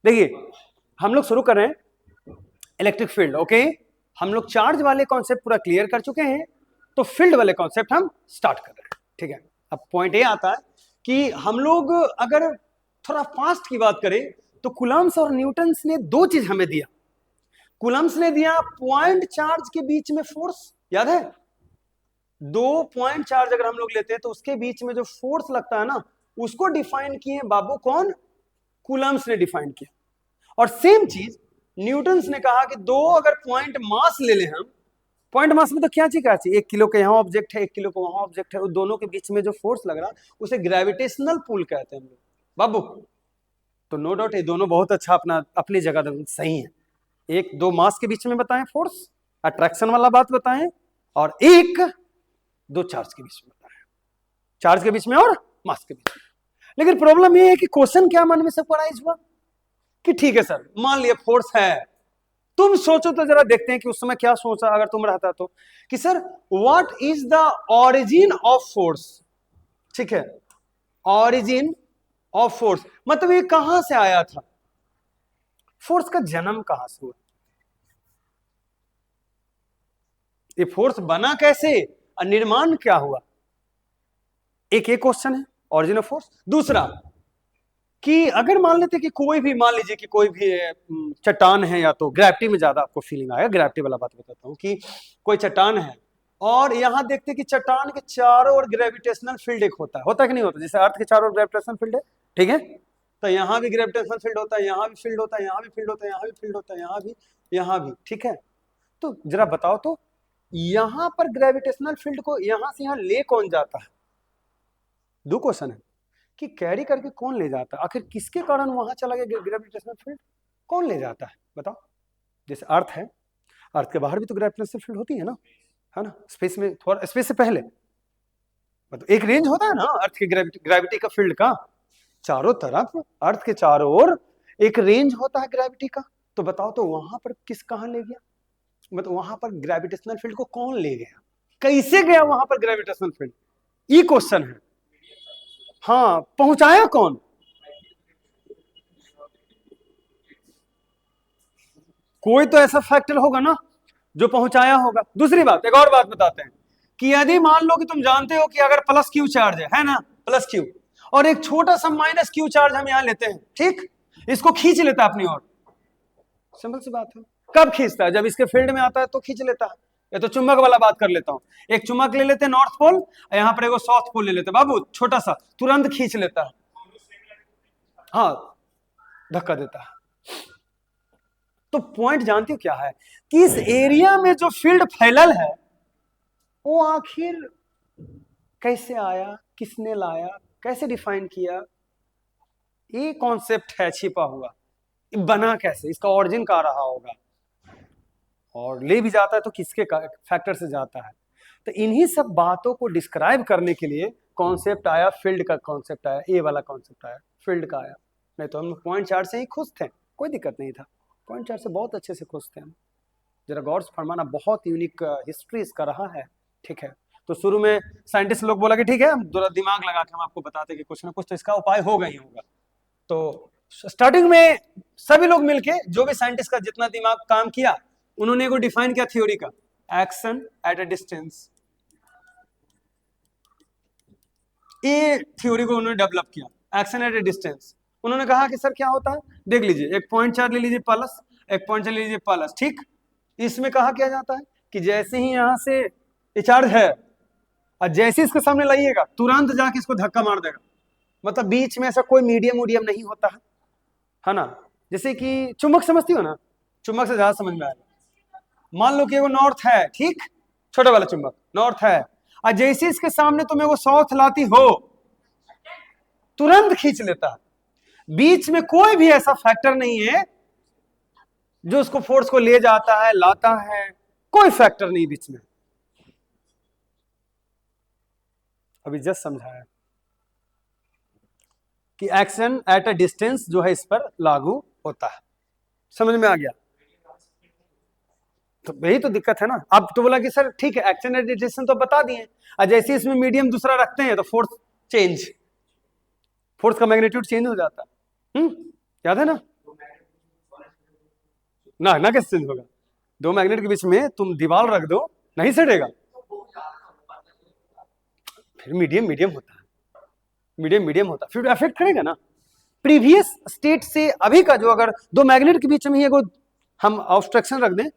देखिए हम लोग शुरू कर रहे हैं इलेक्ट्रिक फील्ड। ओके, हम लोग चार्ज वाले कॉन्सेप्ट पूरा क्लियर कर चुके हैं, तो फील्ड वाले कॉन्सेप्ट हम स्टार्ट कर रहे हैं। ठीक है, अब पॉइंट ये आता है कि हम लोग अगर थोड़ा फास्ट की बात करें तो कूलम्ब्स और न्यूटन्स ने दो चीज हमें दिया। कूलम्ब्स ने दिया पॉइंट चार्ज के बीच में फोर्स, याद है? दो पॉइंट चार्ज अगर हम लोग लेते हैं तो उसके बीच में जो फोर्स लगता है ना, उसको डिफाइन किए बाबू कौन? कूलम्ब्स ने डिफाइन किया। और सेम चीज न्यूटन्स ने कहा कि दो अगर पॉइंट मास ले लें हम, पॉइंट मास में तो क्या चाहिए, 1 किलो का यहाँ ऑब्जेक्ट है, 1 किलो का वहां ऑब्जेक्ट है, उस दोनों के बीच में जो फोर्स लग रहा उसे ग्रेविटेशनल पुल कहते हैं हम लोग बाबू। तो नो डाउट ये दोनों बहुत अच्छा अपनी जगह सही है। एक दो मास के बीच में बताएं फोर्स, अट्रैक्शन वाला बात बताएं, और एक दो चार्ज के बीच में बताएं, चार्ज के बीच में और मास के बीच में। लेकिन प्रॉब्लम ये है कि क्वेश्चन क्या मन में सब अराइज हुआ कि ठीक है सर, मान लिया फोर्स है, तुम सोचो तो जरा देखते हैं कि उस समय क्या सोचा अगर तुम रहता तो, कि sir what is the origin of force. ठीक है, ऑरिजिन ऑफ फोर्स मतलब ये कहां से आया था, फोर्स का जन्म कहां से हुआ, ये फोर्स बना कैसे और निर्माण क्या हुआ। एक ये क्वेश्चन है ऑरिजिन ऑफ फोर्स। दूसरा कि अगर मान लेते कि कोई भी, मान लीजिए कि कोई भी चट्टान है, या तो ग्रेविटी में ज्यादा आपको फीलिंग आएगा, ग्रेविटी वाला बात बताता हूं कि कोई चट्टान है और यहां देखते कि चट्टान के चारों ओर ग्रेविटेशनल फील्ड एक होता है कि नहीं होता, जैसे अर्थ के चारों ओर ग्रेविटेशनल फील्ड है, ठीक है? तो यहां भी ग्रेविटेशनल फील्ड होता है, यहां भी फील्ड होता है, यहां भी फील्ड होता है, यहां भी फील्ड होता है, यहां भी, ठीक है? तो जरा बताओ तो यहां पर ग्रेविटेशनल फील्ड को यहां से यहां ले कौन जाता है? दो क्वेश्चन है कि कैरी करके कौन ले जाता है, आखिर किसके कारण वहां चला गया ग्रेविटेशनल फील्ड, कौन ले जाता है बताओ? जैसे अर्थ है, अर्थ के बाहर भी तो ग्रेविटेशनल फील्ड होती है ना, स्पेस में, थोड़ा स्पेस से पहले मतलब एक रेंज होता है ना अर्थ के ग्रेविटी का फील्ड का, चारों तरफ अर्थ के चारों ओर एक रेंज होता है ग्रेविटी का। तो बताओ तो वहां पर किस कहां ले गया, मतलब वहां पर ग्रेविटेशनल फील्ड को कौन ले गया, कैसे गया वहां पर ग्रेविटेशनल फील्ड, ये क्वेश्चन है। हाँ, पहुंचाया कौन? कोई तो ऐसा फैक्टर होगा ना जो पहुंचाया होगा। दूसरी बात, एक और बात बताते हैं कि यदि मान लो कि तुम जानते हो कि अगर प्लस क्यू चार्ज है ना, प्लस क्यू, और एक छोटा सा माइनस क्यू चार्ज हम यहां लेते हैं, ठीक, इसको खींच लेता है अपनी ओर। सिंपल सी बात है, कब खींचता है? जब इसके फील्ड में आता है तो खींच लेता है। ये तो चुंबक वाला बात कर लेता हूं, एक चुंबक ले लेते हैं नॉर्थ पोल, यहां पर एक साउथ पोल ले लेते हैं बाबू, छोटा सा, तुरंत खींच लेता है, हाँ, धक्का देता है। तो पॉइंट जानते हो क्या है कि इस एरिया में जो फील्ड फैलल है वो आखिर कैसे आया, किसने लाया, कैसे डिफाइन किया, ये कॉन्सेप्ट है छिपा हुआ। बना कैसे, इसका ओरिजिन कहां रहा होगा, और ले भी जाता है तो किसके फैक्टर से जाता है। तो इन्हीं सब बातों को डिस्क्राइब करने के लिए कॉन्सेप्ट आया, फील्ड का कॉन्सेप्ट आया, ये वाला कॉन्सेप्ट आया, फील्ड का आया। नहीं तो हम पॉइंट चार्ज से ही खुश थे, कोई दिक्कत नहीं था, पॉइंट चार्ज से बहुत अच्छे से खुश थे हम। जरा गौर से फरमाना, बहुत यूनिक हिस्ट्री इसका रहा है, ठीक है? तो शुरू में साइंटिस्ट लोग बोला कि ठीक है, हम थोड़ा दिमाग लगा के हम आपको बताते कि कुछ ना कुछ तो इसका उपाय होगा ही होगा। तो स्टार्टिंग में सभी लोग मिलके, जो भी साइंटिस्ट का जितना दिमाग काम किया, उन्होंने को डिफाइन किया थ्योरी का, एक्शन एट अ डिस्टेंस। ये थ्योरी को उन्होंने डेवलप किया, एक्शन एट अ डिस्टेंस। उन्होंने कहा कि सर क्या होता है, देख लीजिए, एक पॉइंट चार्ज ले लीजिए प्लस, एक पॉइंट चार्ज ले लीजिए प्लस, ठीक? इसमें कहा क्या जाता है कि जैसे ही यहां से ये चार्ज है और जैसे इसके सामने लाइएगा तुरंत जाके इसको धक्का मार देगा, मतलब बीच में ऐसा कोई मीडियम नहीं होता है ना? जैसे कि चुंबक समझती हो ना, चुंबक से ज्यादा समझ में आएगा। मान लो कि वो नॉर्थ है, ठीक, छोटा वाला चुंबक नॉर्थ है, और जैसे इसके सामने तुम्हें वो साउथ लाती हो, तुरंत खींच लेता है। बीच में कोई भी ऐसा फैक्टर नहीं है जो उसको फोर्स को ले जाता है, लाता है, कोई फैक्टर नहीं बीच में। अभी जस्ट समझाया कि एक्शन एट अ डिस्टेंस जो है इस पर लागू होता है, समझ में आ गया? तो यही तो दिक्कत है ना। अब तो बोला कि सर ठीक है, एक्शन एट डिस्टेंस तो बता दिए, और जैसे इसमें मीडियम दूसरा रखते हैं तो फोर्स चेंज, फोर्स का मैग्नीट्यूड चेंज हो जाता है। याद है ना? ना ना कैसे चेंज होगा? दो मैग्नेट के बीच में तुम दीवार रख दो, नहीं सटेगा। फिर मीडियम मीडियम होता है, मीडियम मीडियम होता है, फिर अफेक्ट करेगा ना। प्रीवियस स्टेट से अभी का जो, अगर दो मैग्नेट के बीच में ही अगर हम ऑब्स्ट्रक्शन रख दें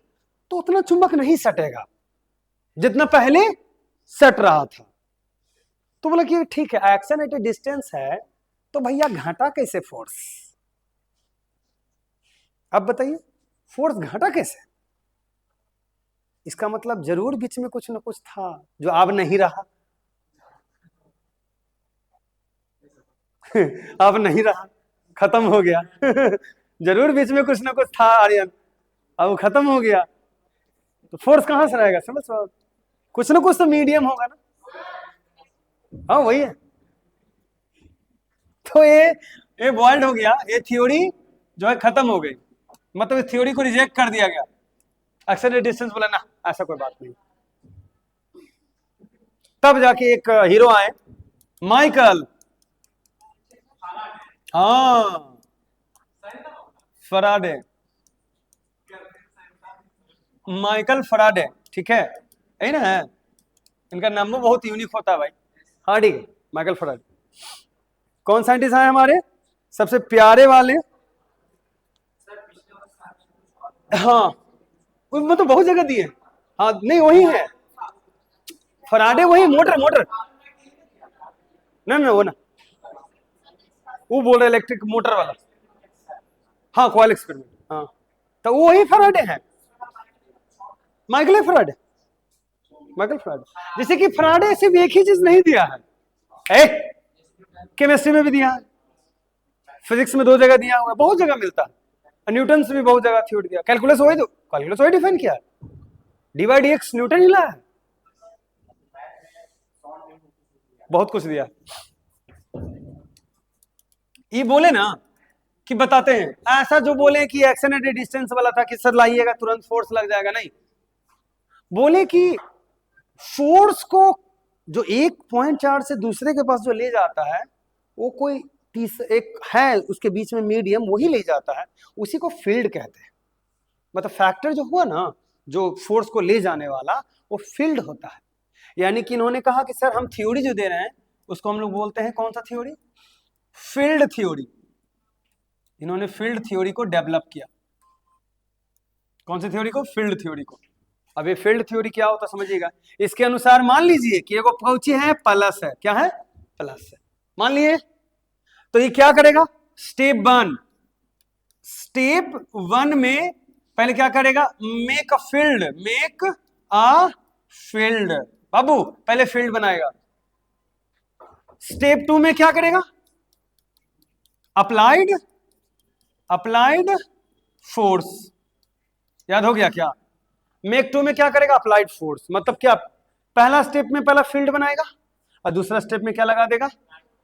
तो उतना चुंबक नहीं सटेगा जितना पहले सट रहा था। तो बोला कि ठीक है, एक्शन एट ए डिस्टेंस है, तो भैया घटा कैसे फोर्स? अब बताइए फोर्स घटा कैसे? इसका मतलब जरूर बीच में कुछ ना कुछ था जो अब नहीं रहा। अब नहीं रहा, खत्म हो गया। जरूर बीच में कुछ ना कुछ था आर्यन, अब खत्म हो गया। तो फोर्स कहां से रहेगा? समझ पाओ, कुछ ना कुछ तो मीडियम होगा ना। हाँ वही है। तो ये बॉइल्ड हो गया, ये थ्योरी जो है खत्म हो गई, मतलब इस थ्योरी को रिजेक्ट कर दिया गया। एक्सेलरेट डिस्टेंस बोला ना, ऐसा कोई बात नहीं। तब जाके एक हीरो आए, माइकल, हाँ फराडे, माइकल फराडे, ठीक है, यही ना है। इनका नाम बहुत यूनिक होता है भाई। हाँ ठीक है, माइकल फराडे। कौन साइंटिस्ट आए हमारे सबसे प्यारे वाले? हाँ उसमें तो बहुत जगह दिए। हाँ नहीं वही है फराडे, वही मोटर मोटर, ना वो ना, वो बोल रहे इलेक्ट्रिक मोटर वाला। हाँ कॉइल एक्सपेरिमेंट, हाँ तो वो वही फराडे है, माइकल फराडे, माइकल फराडे। जैसे कि फराडे सिर्फ एक ही चीज नहीं दिया है, केमिस्ट्री में भी दिया है, फिजिक्स में 2 जगह दिया हुआ है, बहुत जगह मिलता है, न्यूटन से भी बहुत जगह थ्योरी दिया, कैलकुलस वही, तो कैलकुलस वही डिफाइन किया है, D by D X Newton ही लाया है, बहुत कुछ दिया। ये बोले ना कि बताते हैं, ऐसा जो बोले कि एक्शन एट डिस्टेंस वाला था कि सर लाइएगा तुरंत फोर्स लग जाएगा, नहीं, बोले कि फोर्स को जो एक पॉइंट चार्ज से दूसरे के पास जो ले जाता है, वो कोई एक है उसके बीच में मीडियम, वही ले जाता है, उसी को फील्ड कहते हैं। मतलब फैक्टर जो हुआ ना, जो फोर्स को ले जाने वाला, वो फील्ड होता है। यानी कि इन्होंने कहा कि सर हम थ्योरी जो दे रहे हैं उसको हम लोग बोलते हैं कौन सा थ्योरी? Field theory. इन्होंने फील्ड थ्योरी को डेवलप किया। कौन सी थ्योरी को? फील्ड थ्योरी को। अब ये फील्ड थ्योरी क्या होता समझिएगा। इसके अनुसार मान लीजिए कि एगो कौची है, प्लस है, क्या है? प्लस है, मान लिए। तो ये क्या करेगा? स्टेप 1, स्टेप 1 में पहले क्या करेगा? Make a field, make a field. बाबू पहले फील्ड बनाएगा। स्टेप 2 में क्या करेगा? Applied, applied force. याद हो गया क्या? मेक 2 में क्या करेगा? Applied force. मतलब क्या, पहला स्टेप में पहला फील्ड बनाएगा और दूसरा स्टेप में क्या लगा देगा?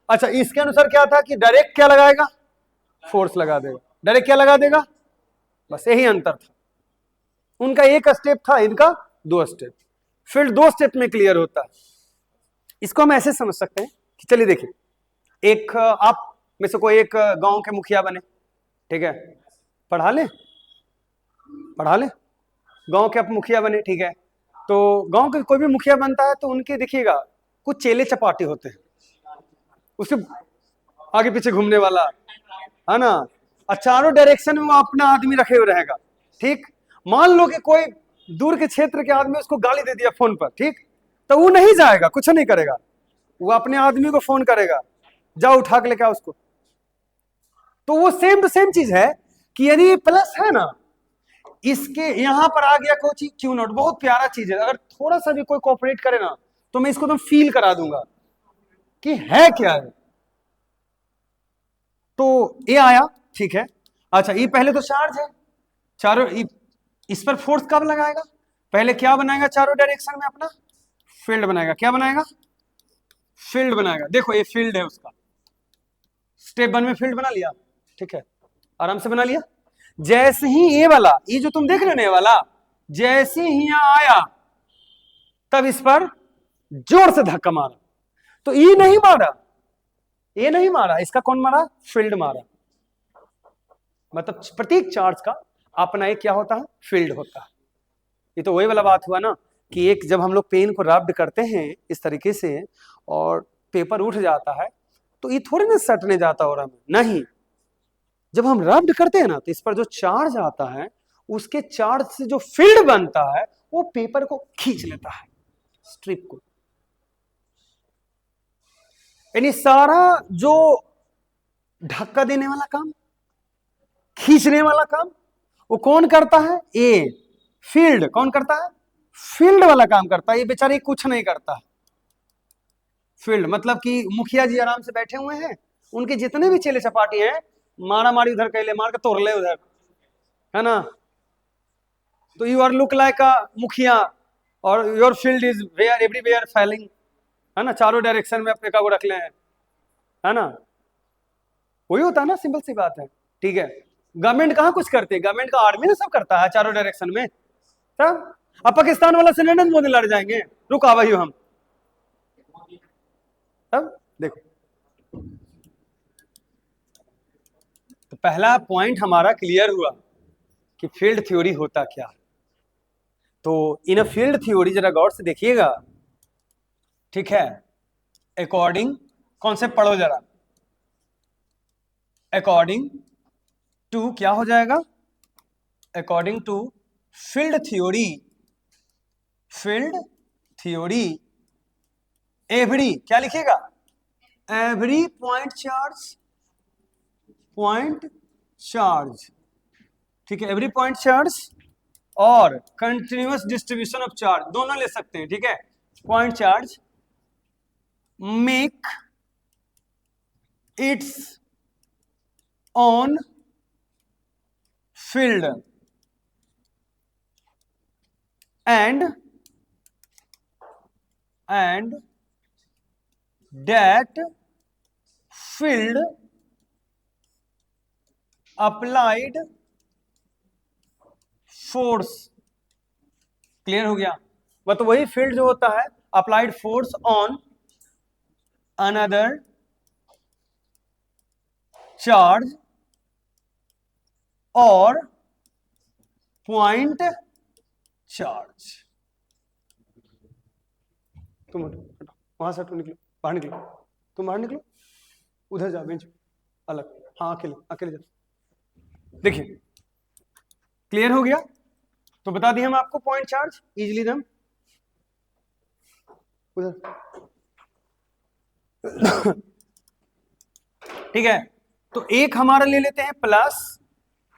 अच्छा इसके अनुसार क्या था कि डायरेक्ट क्या लगाएगा? फोर्स लगा देगा। डायरेक्ट क्या लगा देगा? बस यही अंतर था। उनका एक स्टेप था, इनका 2 स्टेप। फील्ड 2 स्टेप में क्लियर होता है। इसको हम ऐसे समझ सकते हैं कि चलिए देखिए, एक आप में से कोई एक गांव के मुखिया बने, ठीक है, पढ़ा ले, पढ़ा ले, गांव के आप मुखिया बने, ठीक है। तो गांव के कोई भी मुखिया बनता है तो उनके देखिएगा कुछ चेले चपाटे होते हैं, उसके आगे पीछे घूमने वाला, है ना, और चारों डायरेक्शन में वो अपना आदमी रखे हुए रहेगा, ठीक। मान लो कि कोई दूर के क्षेत्र के आदमी उसको गाली दे दिया फोन पर, ठीक, तो वो नहीं जाएगा, कुछ नहीं करेगा, वो अपने आदमी को फोन करेगा, जाओ उठा के लेके आओ उसको। तो वो सेम टू सेम चीज है कि यदि ये प्लस है ना, इसके यहां पर आ गया कोई क्यू नॉट, बहुत प्यारा चीज है। अगर थोड़ा सा भी कोई कोऑपरेट करे ना तो मैं इसको तो फील करा दूंगा कि है क्या है। तो ये आया, ठीक है। अच्छा ये पहले तो चार्ज है, चारों इस पर फोर्स कब लगाएगा? पहले क्या बनाएगा? चारों डायरेक्शन में अपना फील्ड बनाएगा। क्या बनाएगा? फील्ड बनाएगा। देखो ये फील्ड है उसका, स्टेप 1 में फील्ड बना लिया, ठीक है, आराम से बना लिया। जैसे ही ये वाला, ये जो तुम देख रहे हो ना, ये वाला जैसे ही यहां आया तब इस पर जोर से धक्का मारा, तो ये नहीं मारा, ये नहीं मारा, इसका कौन मारा? फील्ड मारा। मतलब प्रत्येक चार्ज का अपना एक क्या होता है, फील्ड होता है। ये तो वही वाला बात हुआ ना कि एक जब हम लोग पेन को रब्ड करते हैं इस तरीके से और पेपर उठ जाता है तो ये थोड़ी ना सटने जाता और हमें नहीं, जब हम रब्ड करते हैं ना तो इस पर जो चार्ज आता है उसके चार्ज से जो फील्ड बनता है वो पेपर को खींच लेता है, स्ट्रिप को। यानी सारा जो धक्का देने वाला काम, खींचने वाला काम वो कौन करता है, ये फील्ड। कौन करता है, फील्ड वाला काम करता है, ये बेचारे कुछ नहीं करता है। फील्ड मतलब कि मुखिया जी आराम से बैठे हुए हैं, उनके जितने भी चेले चपाटी हैं मारा मारी उधर कैले, मार के तोड़ ले उधर, है ना। तो you are look like a मुखिया और your field is where everywhere failing, है ना, चारों डायरेक्शन में अपने काबू रख ले हैं, है ना। वही होता है ना, सिंपल सी बात है। ठीक है, गवर्नमेंट कहाँ कुछ करती है, गवर्नमेंट का आर्मी ने सब करता है चारों डायरेक्शन में। तब अब पाकिस्तान वाला से नरेंद्र मोदी लड़ जाएंगे, रुक आ भाई हम। तब देखो, तो पहला पॉइंट हमारा क्लियर हुआ कि फील्ड थ्योरी होता क्या। तो इन फील्ड थ्योरी जरा गौर से देखिएगा, ठीक है। अकॉर्डिंग, कॉन्सेप्ट पढ़ो जरा, अकॉर्डिंग टू क्या हो जाएगा, according to field theory, field theory every, क्या लिखिएगा, every point charge, point charge, ठीक है, एवरी पॉइंट चार्ज और कंटिन्यूअस डिस्ट्रीब्यूशन ऑफ चार्ज दोनों ले सकते हैं, ठीक है। Point charge make its own field and that field applied force, clear हो गया। वह तो वही फील्ड जो होता है applied force on another charge और पॉइंट चार्ज। तुम हटो, वहां से हटो, निकलो बाहर, निकलो तुम बाहर निकलो, उधर जा बेंच अलग, हाँ अकेले अकेले जा। देखिए क्लियर हो गया, तो बता दिए हम आपको पॉइंट चार्ज इजिली दम उधर। ठीक है, तो एक हमारा ले लेते हैं प्लस,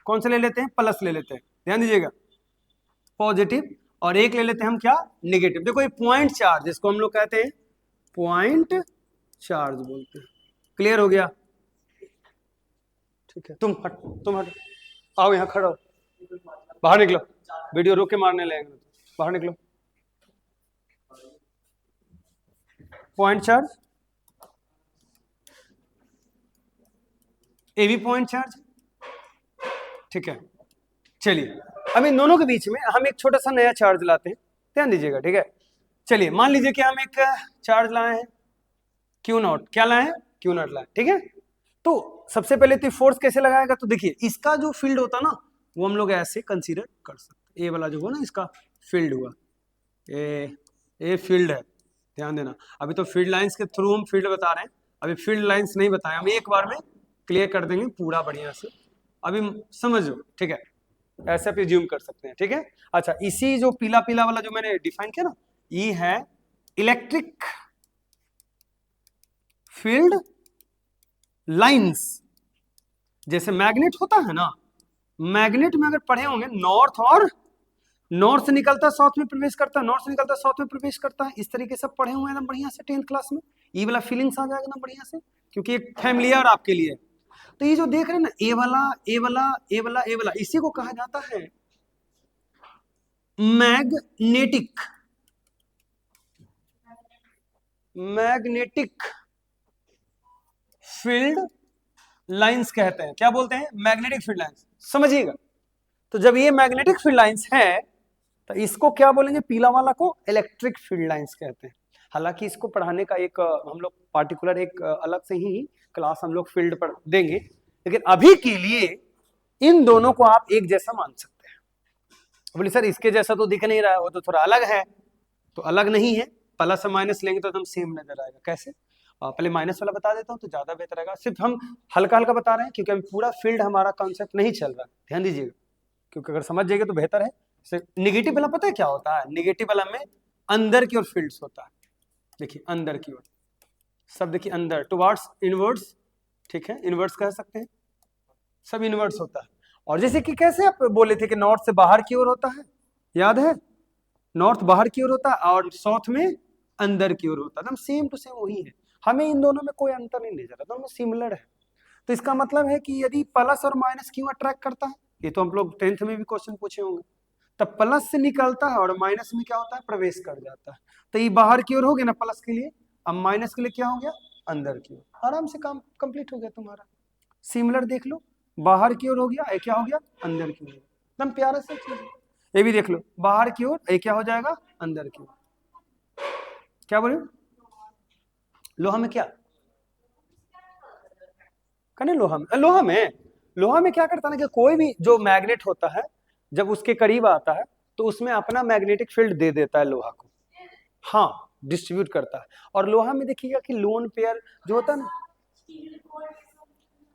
कौन से ले लेते हैं, प्लस ले लेते हैं, ध्यान दीजिएगा, पॉजिटिव, और एक ले लेते हैं हम क्या, नेगेटिव। देखो ये पॉइंट चार्ज, इसको हम लोग कहते हैं पॉइंट चार्ज बोलते हैं। क्लियर हो गया, ठीक है। तुम हट, आओ यहाँ खड़ो, बाहर निकलो, वीडियो रोक के मारने लगेंगे, बाहर निकलो। पॉइंट चार्ज, ए भी पॉइंट चार्ज, ठीक है। चलिए अब इन दोनों के बीच में हम एक छोटा सा नया चार्ज लाते हैं, ध्यान दीजिएगा, ठीक है। चलिए मान लीजिए कि हम एक चार्ज लाए हैं क्यू नॉट, क्या लाए हैं, क्यू नॉट लाए, ठीक है। तो सबसे पहले तो फोर्स कैसे लगाएगा, तो देखिए इसका जो फील्ड होता ना वो हम लोग ऐसे कंसीडर कर सकते, ए वाला जो हुआ ना इसका फील्ड हुआ, ए फील्ड है, ध्यान देना। अभी तो फील्ड लाइंस के थ्रू हम फील्ड बता रहे हैं, अभी फील्ड लाइंस नहीं बताए, हम एक बार में क्लियर कर देंगे पूरा बढ़िया से, अभी समझो, ठीक है। ऐसे आप ज्यूम कर सकते हैं, ठीक है। अच्छा, इसी जो पीला पीला वाला जो मैंने डिफाइन किया ना, ये है इलेक्ट्रिक फील्ड लाइंस। जैसे मैग्नेट होता है ना, मैग्नेट में अगर पढ़े होंगे नॉर्थ, और नॉर्थ से निकलता है साउथ में प्रवेश करता है, नॉर्थ से निकलता है साउथ में प्रवेश करता है, इस तरीके से पढ़े हुए हैं ना बढ़िया से 10th क्लास में, ये वाला फीलिंग्स आ जाएगा ना बढ़िया से, क्योंकि एक फैमिलियर आपके लिए। तो ये जो देख रहे हैं ना, ए वाला ए वाला ए वाला ए वाला, इसी को कहा जाता है मैग्नेटिक, मैग्नेटिक फील्ड लाइंस कहते हैं। क्या बोलते हैं, मैग्नेटिक फील्ड लाइंस, समझिएगा। तो जब ये मैग्नेटिक फील्ड लाइंस है तो इसको क्या बोलेंगे, पीला वाला को इलेक्ट्रिक फील्ड लाइंस कहते हैं। हालांकि इसको पढ़ाने का एक हम लोग पार्टिकुलर एक अलग से ही क्लास हम लोग फील्ड पर देंगे, लेकिन अभी के लिए इन दोनों को आप एक जैसा मान सकते हैं। बोले सर इसके जैसा तो दिख नहीं रहा है, वो तो थोड़ा अलग है। तो अलग नहीं है, प्लस और माइनस लेंगे तो एकदम सेम नजर आएगा। कैसे? पहले माइनस वाला बता देता हूँ तो ज्यादा बेहतर रहेगा। सिर्फ हम हल्का हल्का बता रहे हैं क्योंकि हम पूरा फील्ड हमारा कॉन्सेप्ट नहीं चल रहा, ध्यान दीजिएगा, क्योंकि अगर समझ जाएगा तो बेहतर है। निगेटिव वाला पता है क्या होता है? निगेटिव वाला में अंदर की ओर फील्ड्स होता है। देखिए अंदर की ओर, सब देखिए अंदर, टुवार्ड्स, इनवर्ड्स, ठीक है, इनवर्ड्स कह सकते हैं, सब इनवर्ड्स होता है। और जैसे कि कैसे आप बोले थे कि नॉर्थ से बाहर की ओर होता है, याद है? नॉर्थ बाहर की ओर होता है और साउथ में अंदर की ओर होता है। एकदम सेम टू सेम वही है, हमें इन दोनों में कोई अंतर नहीं नजर आता, दोनों सिमिलर है। तो इसका मतलब है कि यदि प्लस और माइनस क्यों अट्रैक्ट करता है, ये तो हम लोग 10th में भी क्वेश्चन पूछे होंगे। तब प्लस से निकलता है और माइनस में क्या होता है? प्रवेश कर जाता है। तो ये बाहर की ओर हो गया ना प्लस के लिए, अब माइनस के लिए क्या हो गया? अंदर की ओर। आराम से काम कंप्लीट हो गया तुम्हारा। सिमिलर देख लो, बाहर की ओर हो गया, ये क्या हो गया? अंदर की ओर। एकदम प्यारा सा चीज है। ये भी देख लो, बाहर की ओर, ये क्या हो जाएगा? अंदर की ओर। क्या बोले? लोहा में क्या कहने? लोहा में क्या करता है ना कि कोई भी जो मैग्नेट होता है जब उसके करीब आता है तो उसमें अपना मैग्नेटिक फील्ड दे देता है लोहा को, हाँ, डिस्ट्रीब्यूट करता है। और लोहा में देखिएगा कि लोन पेयर जो होता है ना,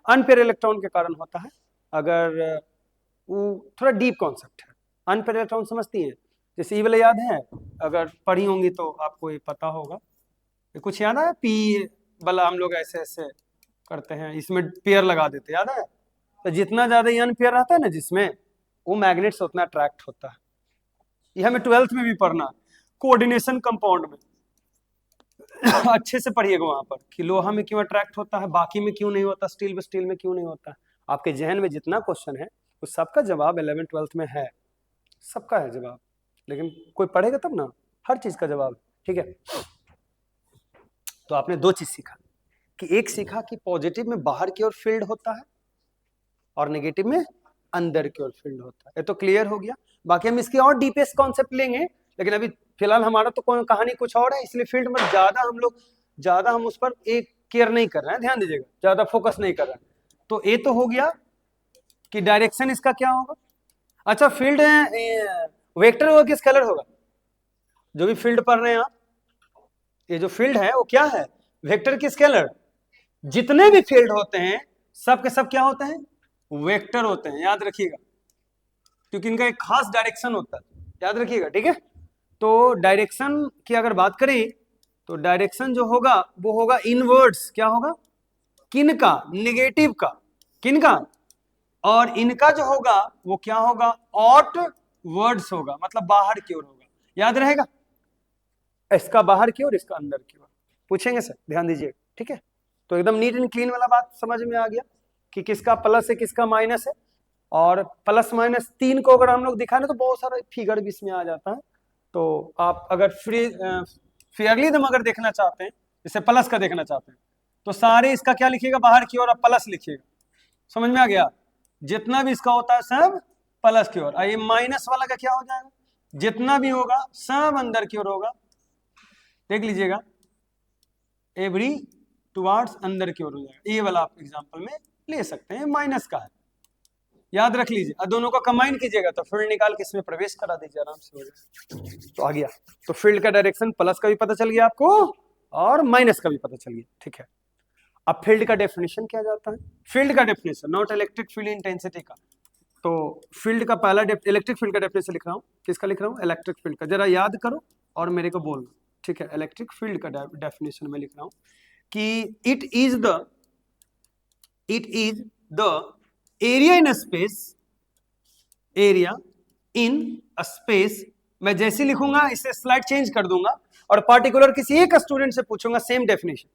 अनपेयर इलेक्ट्रॉन के कारण होता है। अगर वो थोड़ा डीप कॉन्सेप्ट है, अनपेयर इलेक्ट्रॉन समझती है? जैसे ये वाला याद है, अगर पढ़ी होंगी तो आपको ये पता होगा। ये कुछ याद है? पी वाला हम लोग ऐसे ऐसे करते हैं, इसमें पेयर लगा देते, याद है? तो जितना ज्यादा यन पेयर रहता है ना जिसमें, वो मैग्नेट से उतना अट्रैक्ट होता है। ये हमें 12th में भी पढ़ना, कोऑर्डिनेशन कंपाउंड में अच्छे से पढ़िएगा वहां पर कि लोहा में क्यों अट्रैक्ट होता है, बाकी में क्यों नहीं होता, स्टील में क्यों नहीं होता। आपके जहन में जितना क्वेश्चन है उस सबका जवाब 11th 12th में है, सबका है जवाब, लेकिन कोई पढ़ेगा तब ना, हर चीज का जवाब, ठीक है। तो आपने दो चीज सीखा, कि एक सीखा कि पॉजिटिव में बाहर की ओर फील्ड होता है और नेगेटिव में अंदर की ओर फील्ड होता है। ये तो क्लियर हो गया। बाकी हम इसके और डीपेस्ट कॉन्सेप्ट लेंगे, लेकिन अभी फिलहाल हमारा तो कहानी कुछ और है, इसलिए फील्ड में ज्यादा हम उस पर एक केयर नहीं कर रहे हैं, ध्यान दीजिएगा, ज्यादा फोकस नहीं कर रहे हैं। तो ये तो हो गया कि डायरेक्शन इसका क्या होगा। अच्छा, फील्ड वेक्टर होगा कि स्केलर होगा? जो भी फील्ड पढ़ रहे हैं आप, ये जो फील्ड है वो क्या है? वेक्टर की स्केलर? जितने भी फील्ड होते हैं सब के सब क्या होते हैं? वेक्टर होते हैं, याद रखिएगा, क्योंकि इनका एक खास डायरेक्शन होता है, याद रखिएगा, ठीक है। तो डायरेक्शन की अगर बात करें तो डायरेक्शन जो होगा वो होगा इनवर्ड्स। क्या होगा? किनका? नेगेटिव का। किनका? और इनका जो होगा वो क्या होगा? ऑट वर्ड्स होगा, मतलब बाहर की ओर होगा, याद रहेगा। इसका बाहर की ओर, इसका अंदर की ओर। पूछेंगे सर, ध्यान दीजिए, ठीक है। तो एकदम नीट एंड क्लीन वाला बात समझ में आ गया कि किसका प्लस है किसका माइनस है। और प्लस माइनस 3 को अगर हम लोग दिखाने तो बहुत सारा फिगर भी इसमें आ जाता है। तो आप अगर फेयरली दम अगर देखना चाहते हैं, जैसे प्लस का देखना चाहते हैं, तो सारे इसका क्या लिखिएगा? बाहर की ओर आप प्लस लिखिएगा। समझ में आ गया? जितना भी इसका होता है सब प्लस की ओर। ये माइनस वाला का क्या हो जाएगा? जितना भी होगा सब अंदर की ओर होगा, देख लीजिएगा, एवरी टुवार्ड्स अंदर की ओर हो जाएगा। ये वाला आप एग्जांपल में ले सकते हैं, माइनस का है, याद रख लीजिए। और दोनों को कंबाइन कीजिएगा तो फील्ड निकाल के इसमें प्रवेश करा दीजिए, आराम से हो जाएगा। तो आ गया, तो फील्ड का डायरेक्शन प्लस का भी पता चल गया आपको और माइनस का भी पता चल गया, ठीक है। अब फील्ड का डेफिनेशन क्या जाता है? फील्ड का definition, not electric field intensity का। तो फील्ड का पहला इलेक्ट्रिक फील्ड का डेफिनेशन लिख रहा हूँ। किसका लिख रहा हूँ? इलेक्ट्रिक फील्ड का। जरा याद करो और मेरे को बोलना, ठीक है। इलेक्ट्रिक फील्ड का डेफिनेशन में लिख रहा हूँ कि it is the area in space. मैं जैसे लिखूंगा इसे स्लाइड चेंज कर दूंगा और पार्टिकुलर किसी एक स्टूडेंट से पूछूंगा सेम डेफिनेशन,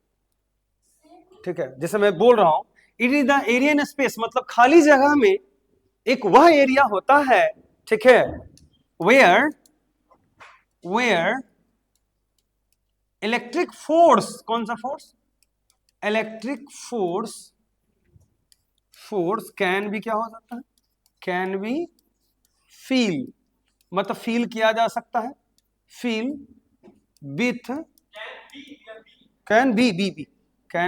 ठीक है। जैसे मैं बोल रहा हूं it is the area in space, मतलब खाली जगह में एक वह एरिया होता है, ठीक है, वेयर इलेक्ट्रिक फोर्स, कौन सा फोर्स? इलेक्ट्रिक फोर्स कैन भी क्या हो सकता है? कैन बी फील, मतलब फील किया जा सकता है, feel with, can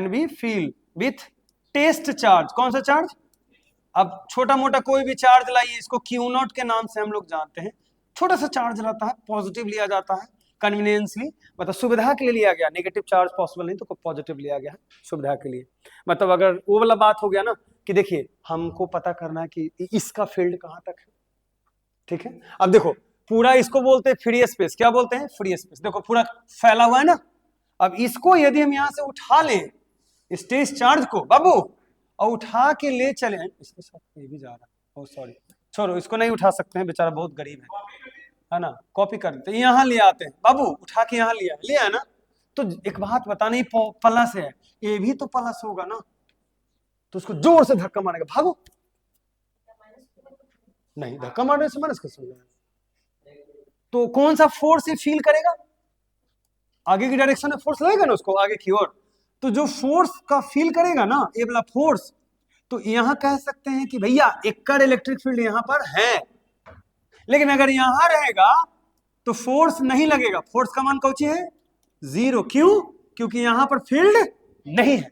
be feel with test charge. कौन सा चार्ज? अब छोटा मोटा कोई भी चार्ज लाइए, इसको क्यू नॉट के नाम से हम लोग जानते हैं। छोटा सा चार्ज रहता है, पॉजिटिव लिया जाता है कन्वीनियंसली, मतलब सुविधा के लिए लिया गया। नेगेटिव चार्ज पॉसिबल नहीं तो पॉजिटिव लिया गया है सुविधा के लिए। मतलब अगर वो वाला बात हो गया ना कि देखिए हमको पता करना है कि इसका फील्ड कहां तक है, ठीक है। अब देखो पूरा इसको बोलते हैं फ्री स्पेस, क्या बोलते हैं? Free space. देखो पूरा फैला हुआ है ना। अब इसको यदि हम यहां से उठा लें स्टेज चार्ज को बाबू, और उठा के ले चले, इसके साथ ये भी जा रहा है, ओ सॉरी, छोड़ो इसको नहीं उठा सकते हैं, बेचारा बहुत गरीब है ना। कॉपी कर देते, यहाँ ले आते हैं बाबू, उठा के यहाँ लिया है ना। तो एक बात बता, नहीं प्लस है, ये भी तो प्लस होगा ना, तो उसको जोर से धक्का मारेगा, भागो। नहीं, धक्का मारने से माइनस कैसे हो जाएगा? तो कौन सा फोर्स ये फील करेगा? आगे की डायरेक्शन में फोर्स लगेगा ना उसको, आगे की ओर। तो जो फोर्स का फील करेगा ना ये वाला फोर्स, तो यहां कह सकते हैं कि भैया एकड़ इलेक्ट्रिक फील्ड यहां पर है। लेकिन अगर यहां रहेगा तो फोर्स नहीं लगेगा, फोर्स का मान कौन है? 0। क्यों? क्योंकि यहां पर फील्ड नहीं है।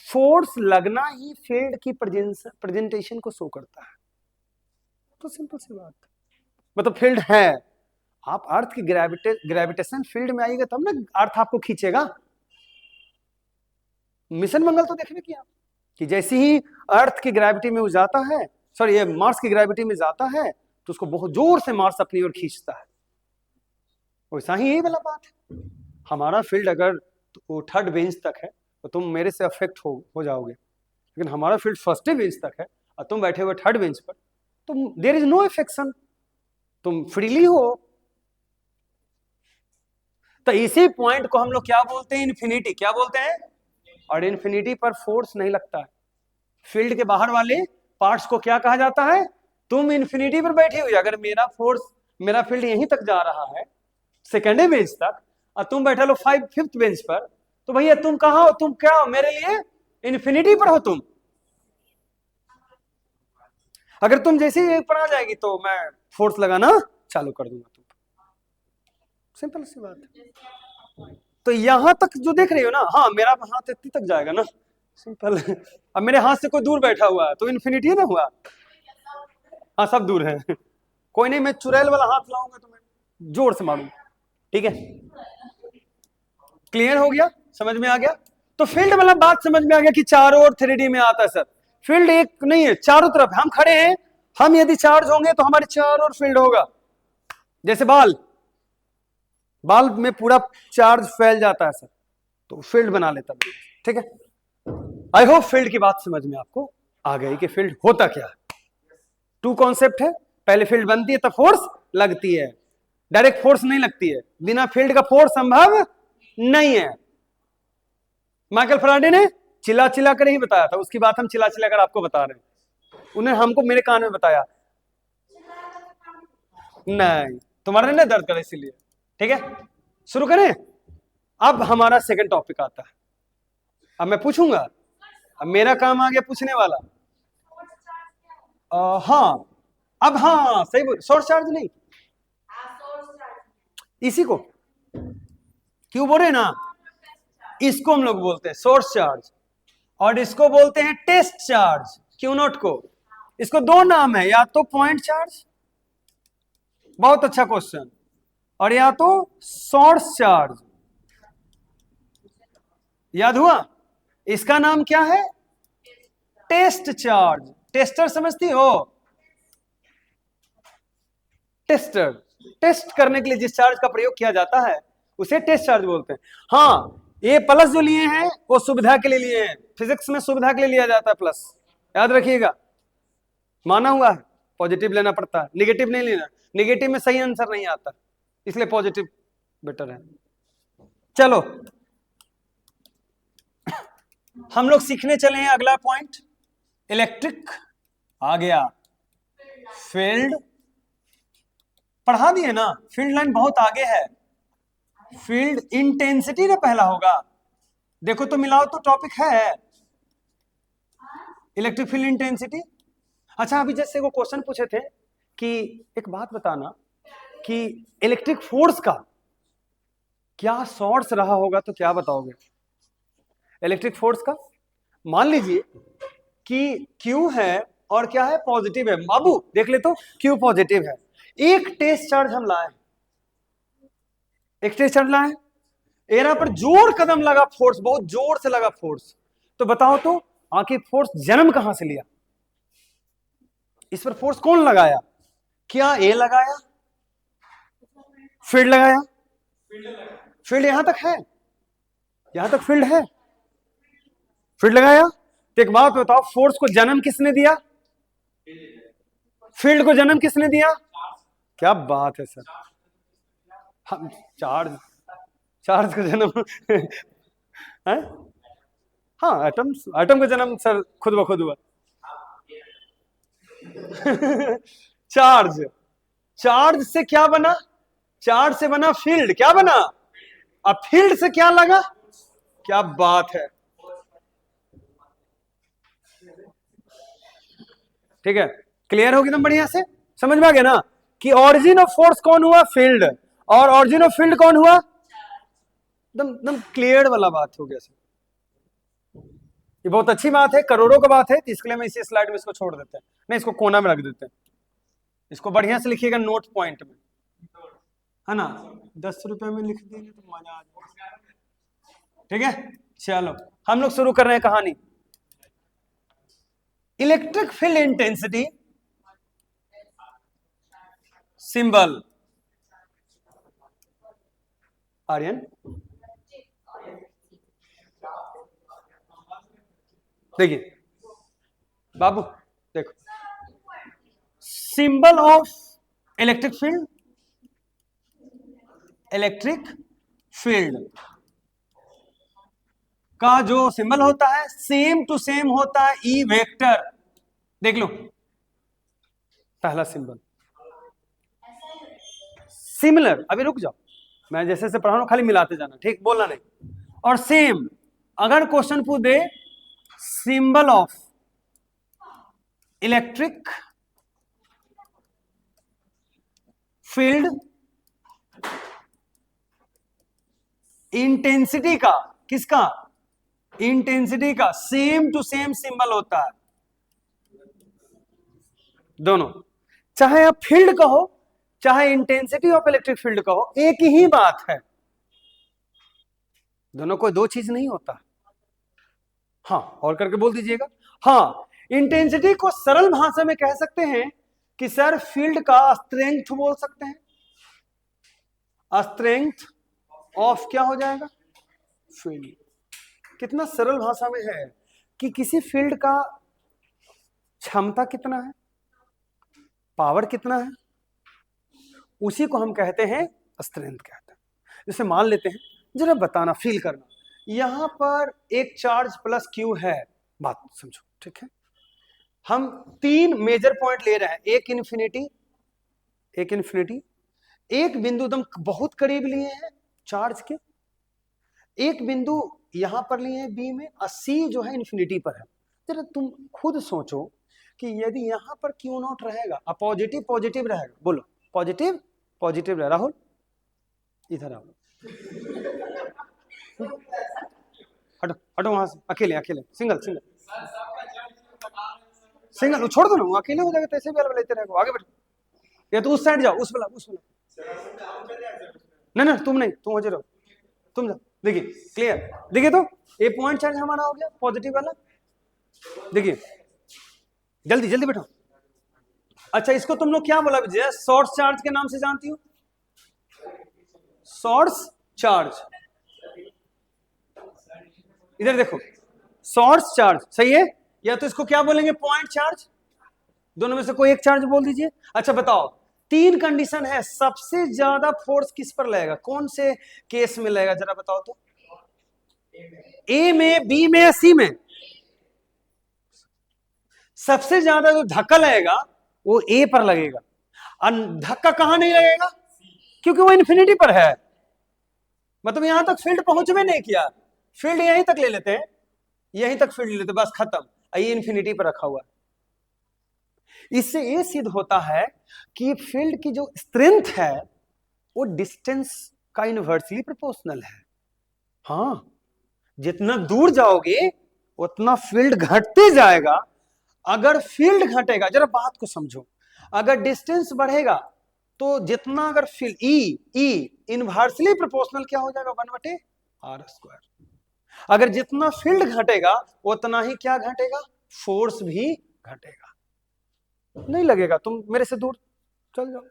फोर्स लगना ही फील्ड की प्रेजेंटेशन को शो करता है। तो सिंपल सी बात, मतलब फील्ड है। आप अर्थ की ग्रेविटेशन फील्ड में आइएगा तब ना अर्थ आपको खींचेगा। मिशन मंगल तो देखने किया कि जैसे ही अर्थ की ग्रेविटी में वो जाता है, सॉरी ये मार्स की ग्रेविटी में जाता है, तो उसको बहुत जोर से मार्स अपनी ओर खींचता है। वैसा ही यही वाला बात है। हमारा फील्ड अगर वो थर्ड बेंच तक है तो तुम मेरे से अफेक्ट हो जाओगे, लेकिन हमारा फील्ड फर्स्ट बेंच तक है और तुम बैठे हुए थर्ड बेंच पर, तो देयर इज नो इफेक्शन, तुम फ्रीली हो। तो इसी पॉइंट को हम लोग क्या बोलते हैं? इन्फिनिटी। क्या बोलते हैं? और इन्फिनिटी पर फोर्स नहीं लगता है। फील्ड के बाहर वाले पार्ट्स को क्या कहा जाता है? तुम इन्फिनिटी पर बैठी हुई, अगर मेरा फील्ड यहीं तक जा रहा है सेकेंड बेंच तक, और तुम बैठे लो फिफ्थ बेंच पर, तो भैया तुम कहां हो? तुम क्या हो मेरे लिए? इन्फिनिटी पर हो तुम। अगर तुम जैसे ही पर आ जाएगी तो मैं फोर्स लगाना चालू कर दूंगा तुम। सिंपल सी बात है। तो यहां तक जो देख रही हो ना, हाँ मेरा हाथ इतनी तक जाएगा ना, सिंपल। अब मेरे हाथ से कोई दूर बैठा हुआ है तो इन्फिनिटी ना हुआ। हाँ सब दूर है, कोई नहीं, मैं चुड़ैल वाला हाथ लाऊंगा तो मैं जोर से मारूंगा, ठीक है। क्लियर हो गया? समझ में आ गया? तो फील्ड वाला बात समझ में आ गया कि चारों ओर 3D में आता है सर। फील्ड एक नहीं है, चारों तरफ हम खड़े हैं, हम यदि चार्ज होंगे तो हमारे चारों ओर फील्ड होगा। जैसे बाल में पूरा चार्ज फैल जाता है सर, तो फील्ड बना लेता है, ठीक है। आई होप फील्ड की बात समझ में आपको आ गई कि फील्ड होता क्या है। टू कॉन्सेप्ट है, पहले फील्ड बनती है तब फोर्स लगती है, डायरेक्ट फोर्स नहीं लगती है, बिना फील्ड का फोर्स संभव नहीं है। माइकल फैराडे ने चिल्ला चिल्ला कर ही बताया था, उसकी बात हम चिल्ला चिल्ला कर आपको बता रहे हैं, उन्हें हमको मेरे कान में बताया नहीं, तुम्हारे ना दर्द करे इसीलिए, ठीक है। शुरू करें। अब हमारा सेकंड टॉपिक आता है। अब मैं पूछूंगा, अब मेरा काम आ गया पूछने वाला। हाँ, अब हाँ सही बोल, सोर्स चार्ज नहीं, इसी को क्यों बोल रहे ना, इसको हम लोग बोलते हैं सोर्स चार्ज, और इसको बोलते हैं टेस्ट चार्ज, क्यू नॉट को। इसको दो नाम है, या तो पॉइंट चार्ज, बहुत अच्छा क्वेश्चन, और या तो सोर्स चार्ज। याद हुआ? इसका नाम क्या है? Test charge. टेस्टर समझती हो? टेस्टर, टेस्ट करने के लिए जिस चार्ज का प्रयोग किया जाता है उसे टेस्ट चार्ज बोलते हैं। हाँ, ये प्लस जो लिए हैं वो सुविधा के लिए लिए हैं, फिजिक्स में सुविधा के लिए लिया जाता है प्लस, याद रखिएगा। माना हुआ है पॉजिटिव लेना पड़ता है, निगेटिव नहीं लेना, निगेटिव में सही आंसर नहीं आता, इसलिए पॉजिटिव बेटर है। चलो हम लोग सीखने चले हैं अगला पॉइंट। इलेक्ट्रिक आ गया, फील्ड पढ़ा दिए ना, फील्ड लाइन बहुत आगे है। फील्ड इंटेंसिटी ना पहला होगा, देखो तो मिलाओ तो टॉपिक है इलेक्ट्रिक फील्ड इंटेंसिटी। अच्छा अभी जैसे वो क्वेश्चन पूछे थे कि एक बात बताना कि इलेक्ट्रिक फोर्स का क्या सोर्स रहा होगा, तो क्या बताओगे? इलेक्ट्रिक फोर्स का मान लीजिए कि Q है और क्या है, पॉजिटिव है। बाबू देख ले तो Q पॉजिटिव है। एक टेस्ट चार्ज हम लाए, एक टेस्ट चार्ज लाए, एरा पर जोर कदम लगा, फोर्स बहुत जोर से लगा फोर्स। तो बताओ तो आखिर फोर्स जन्म कहां से लिया? इस पर फोर्स कौन लगाया? क्या ए लगाया, फील्ड लगाया? फील्ड यहां तक है, यहां तक फील्ड है, फील्ड लगाया। तो एक बात बताओ, फोर्स को जन्म किसने दिया? फील्ड को जन्म किसने दिया? क्या बात है सर, हम चार्ज, चार्ज का जन्म है? हाँ, एटम, एटम का जन्म सर खुद ब खुद हुआ। चार्ज, चार्ज से क्या बना? चार्ज से बना फील्ड, क्या बना? अब फील्ड से क्या लगा? क्या बात है, ठीक है, क्लियर होगी एकदम बढ़िया से, समझ में आ गया ना कि ऑरिजिन ऑफ फोर्स कौन हुआ? फील्ड। और ऑरिजिन ऑफ फील्ड कौन हुआ? एकदम एकदम क्लियर वाला बात हो गया सर। ये बहुत अच्छी बात है, करोड़ों का बात है, तो इसके लिए मैं इसी स्लाइड में इसको छोड़ देते हैं, नहीं इसको कोना में रख देते हैं, इसको बढ़िया से लिखिएगा नोट पॉइंट में, है ना? 10 रुपए में लिख देंगे तो मजा आ जाएगा। ठीक है, चलो हम लोग शुरू कर रहे हैं कहानी। Electric field intensity symbol, Aryan देखिए बाबू, देखो symbol of electric field, electric field का जो सिंबल होता है सेम टू सेम होता है ई वेक्टर। देख लो पहला सिंबल सिमिलर, अभी रुक जाओ, मैं जैसे जैसे पढ़ा रहा हूं खाली मिलाते जाना, ठीक, बोलना नहीं। और सेम, अगर क्वेश्चन पूछ दे symbol of electric field intensity का, किसका? इंटेंसिटी का सेम टू सेम सिंबल होता है दोनों, चाहे आप फील्ड कहो चाहे इंटेंसिटी ऑफ इलेक्ट्रिक फील्ड कहो, एक ही बात है, दोनों को दो चीज नहीं होता। हाँ, और करके बोल दीजिएगा। हाँ, इंटेंसिटी को सरल भाषा में कह सकते हैं कि सर फील्ड का स्ट्रेंथ बोल सकते हैं, स्ट्रेंथ ऑफ क्या हो जाएगा? फील्ड। कितना सरल भाषा में है कि किसी फील्ड का क्षमता कितना है, पावर कितना है, उसी को हम कहते हैं स्ट्रेंथ कहते हैं। जैसे मान लेते हैं, जरा बताना, फील करना, यहां पर एक चार्ज प्लस क्यू है, बात समझो, ठीक है? हम 3 मेजर पॉइंट ले रहे हैं, एक इन्फिनिटी, एक इन्फिनिटी, एक बिंदु एकदम बहुत करीब लिए हैं चार्ज के, एक बिंदु यहां पर लिए हैं बी में, और सी जो है इन्फिनिटी पर है। जरा तुम खुद सोचो कि यदि यहां पर क्यू नॉट रहेगा, पॉजिटिव पॉजिटिव रहेगा, बोलो पॉजिटिव पॉजिटिव रहे। राहुल इधर आओ, हटो हटो वहां से, अकेले अकेले, सिंगल सिंगल सिंगल, छोड़ दो ना, वो अकेले हो जाएगा, तैसे भी अलग लेते रहेगा, आगे बैठो, या तो उस साइड जाओ, उस वाला, उस वाला, नहीं तुम नहीं, तुम हो रहो, तुम जाओ। देखिए क्लियर, देखिए तो ये पॉइंट चार्ज हमारा हो गया पॉजिटिव वाला, देखिए जल्दी जल्दी बैठो। अच्छा, इसको तुम लोग क्या बोला विजय? सोर्स चार्ज के नाम से जानती हो, सोर्स चार्ज, इधर देखो, सोर्स चार्ज सही है, या तो इसको क्या बोलेंगे? पॉइंट चार्ज, दोनों में से कोई एक चार्ज बोल दीजिए। अच्छा बताओ, 3 कंडीशन है, सबसे ज्यादा फोर्स किस पर लगेगा, कौन से केस में लगेगा, जरा बताओ तो? ए में, बी में या सी में? सबसे ज्यादा जो धक्का लगेगा वो ए पर लगेगा, और धक्का कहां नहीं लगेगा? क्योंकि वो इन्फिनिटी पर है, मतलब यहां तक फील्ड पहुंच में नहीं किया, फील्ड यहीं तक ले लेते हैं, यहीं तक फील्ड ले लेते, बस खत्म, ये इन्फिनिटी पर रखा हुआ है। इससे ये सिद्ध होता है कि फील्ड की जो स्ट्रेंथ है वो डिस्टेंस का इनवर्सली प्रोपोर्शनल है। हाँ, जितना दूर जाओगे उतना फील्ड घटते जाएगा, अगर फील्ड घटेगा, जरा बात को समझो, अगर डिस्टेंस बढ़ेगा तो जितना अगर फील्ड ई इनवर्सली प्रोपोर्शनल क्या हो जाएगा 1/r²। अगर जितना फील्ड घटेगा उतना ही क्या घटेगा, फोर्स भी घटेगा। नहीं लगेगा, तुम मेरे से दूर चल जाओ,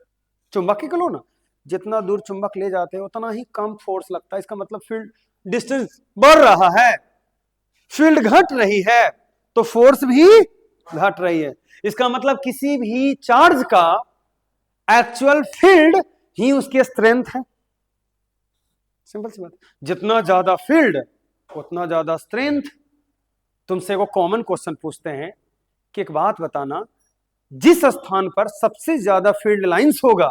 चुंबक ही लो ना, जितना दूर चुंबक ले जाते हैं उतना ही कम फोर्स लगता है। इसका मतलब फील्ड डिस्टेंस बढ़ रहा है, फील्ड घट रही है तो फोर्स भी घट रही है। इसका मतलब किसी भी चार्ज का एक्चुअल फील्ड ही उसकी स्ट्रेंथ है। सिंपल सी बात, जितना ज्यादा फील्ड उतना ज्यादा स्ट्रेंथ। तुमसे वो कॉमन क्वेश्चन पूछते हैं कि एक बात बताना, जिस स्थान पर सबसे ज्यादा फील्ड लाइंस होगा,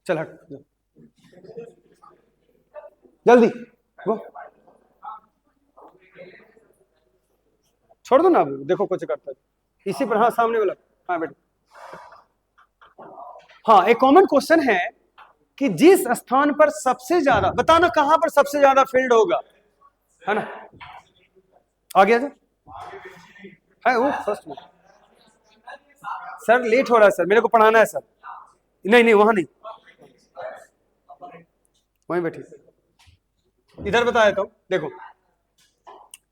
चल हट जल्दी वो छोड़ दो ना, अब देखो कुछ करता है इसी पर। हाँ सामने वाला, हाँ बेटा, हाँ एक कॉमन क्वेश्चन है कि जिस स्थान पर सबसे ज्यादा, बताना कहां पर सबसे ज्यादा फील्ड होगा, है ना? आ गया है वो फर्स्ट में। सर लेट हो रहा है सर, मेरे को पढ़ाना है सर। नहीं नहीं वहां नहीं, वहीं बैठी, इधर बताया तो देखो,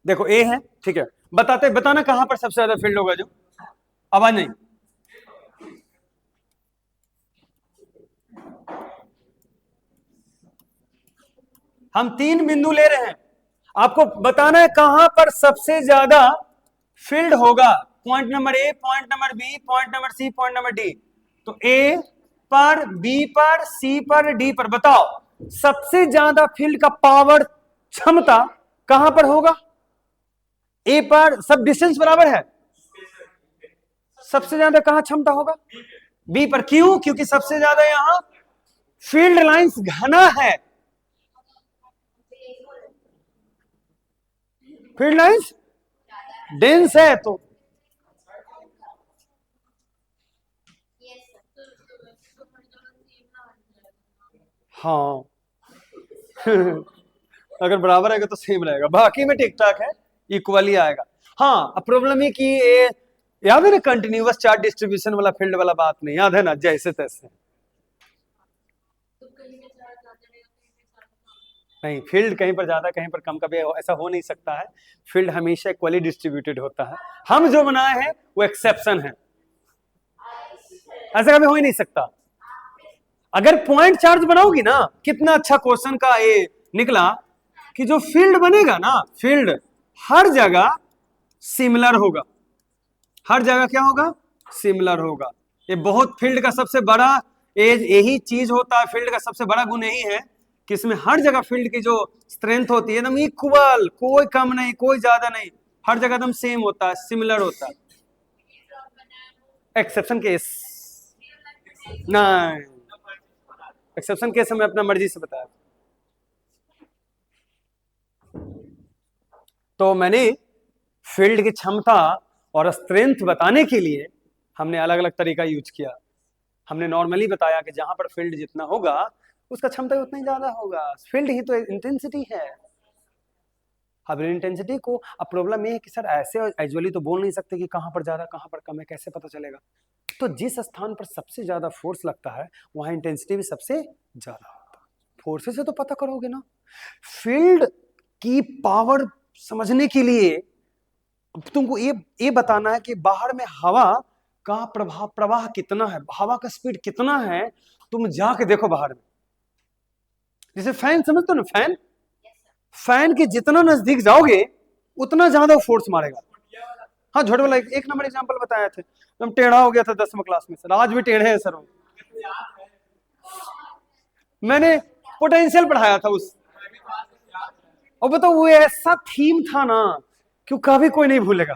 देखो ए है, ठीक है, बताना कहां पर सबसे ज्यादा फील्ड होगा। जो आवाज नहीं, हम 3 बिंदु ले रहे हैं, आपको बताना है कहां पर सबसे ज्यादा फील्ड होगा। Point number A, point number B, point number C, point number D. तो ए पर, बी पर, सी पर, डी पर बताओ सबसे ज्यादा फील्ड का पावर क्षमता कहां पर होगा। ए पर सब डिस्टेंस बराबर है, सबसे ज्यादा कहां क्षमता होगा, बी पर। क्यों? क्योंकि सबसे ज्यादा यहां फील्ड लाइंस घना है, फील्ड लाइंस डेंस है। तो हाँ अगर बराबर आएगा तो सेम रहेगा, बाकी में ठीक ठाक है, इक्वली आएगा। हाँ प्रॉब्लम ये कि ये याद है ना, कंटिन्यूअस चार्ज डिस्ट्रीब्यूशन वाला फील्ड वाला बात नहीं याद है ना, जैसे तैसे नहीं, फील्ड कहीं पर ज्यादा कहीं पर कम, कभी ऐसा हो नहीं सकता है। फील्ड हमेशा इक्वली डिस्ट्रीब्यूटेड होता है। हम जो बनाए हैं वो एक्सेप्शन है, ऐसा कभी हो ही नहीं सकता। अगर पॉइंट चार्ज बनाओगी ना, कितना अच्छा क्वेश्चन का ये निकला कि जो फील्ड बनेगा ना, फील्ड हर जगह सिमिलर होगा, हर जगह क्या होगा, सिमिलर होगा। ये बहुत फील्ड का सबसे बड़ा यही चीज होता है, फील्ड का सबसे बड़ा गुण यही है कि इसमें हर जगह फील्ड की जो स्ट्रेंथ होती है एकदम इक्वल, कोई कम नहीं कोई ज्यादा नहीं, हर जगह एकदम सेम होता है, सिमिलर होता है। एक्सेप्शन केस नहीं, एक्सेप्शन केस हमें अपना मर्जी से बताया। तो मैंने फील्ड की क्षमता और स्ट्रेंथ बताने के लिए हमने अलग अलग तरीका यूज किया। हमने नॉर्मली बताया कि जहां पर फील्ड जितना होगा उसका क्षमता उतना ही ज्यादा होगा, फील्ड ही तो इंटेंसिटी है। अब इंटेंसिटी को, अब प्रॉब्लम ये है कि सर ऐसे एजुअली तो बोल नहीं सकते कि कहां पर ज्यादा कहां पर कम है, कैसे पता चलेगा। तो जिस स्थान पर सबसे ज्यादा फोर्स लगता है वहां इंटेंसिटी भी सबसे ज्यादा होता है। फोर्स से तो पता करोगे ना। फील्ड की पावर समझने के लिए तुमको ये बताना है कि बाहर में हवा का प्रवाह कितना है, हवा का स्पीड कितना है। तुम जाके देखो बाहर में, जैसे फैन समझते हो ना, फैन, फैन के जितना नजदीक जाओगे उतना ज्यादा फोर्स मारेगा। हाँ झोट वाला एक नंबर एग्जांपल बताया थे, तुम टेढ़ा हो गया था 10वीं क्लास में सर, आज भी टेढ़े हैं सर। मैंने पोटेंशियल पढ़ाया था उस, और बताओ वो ऐसा थीम था ना कि कभी कोई नहीं भूलेगा।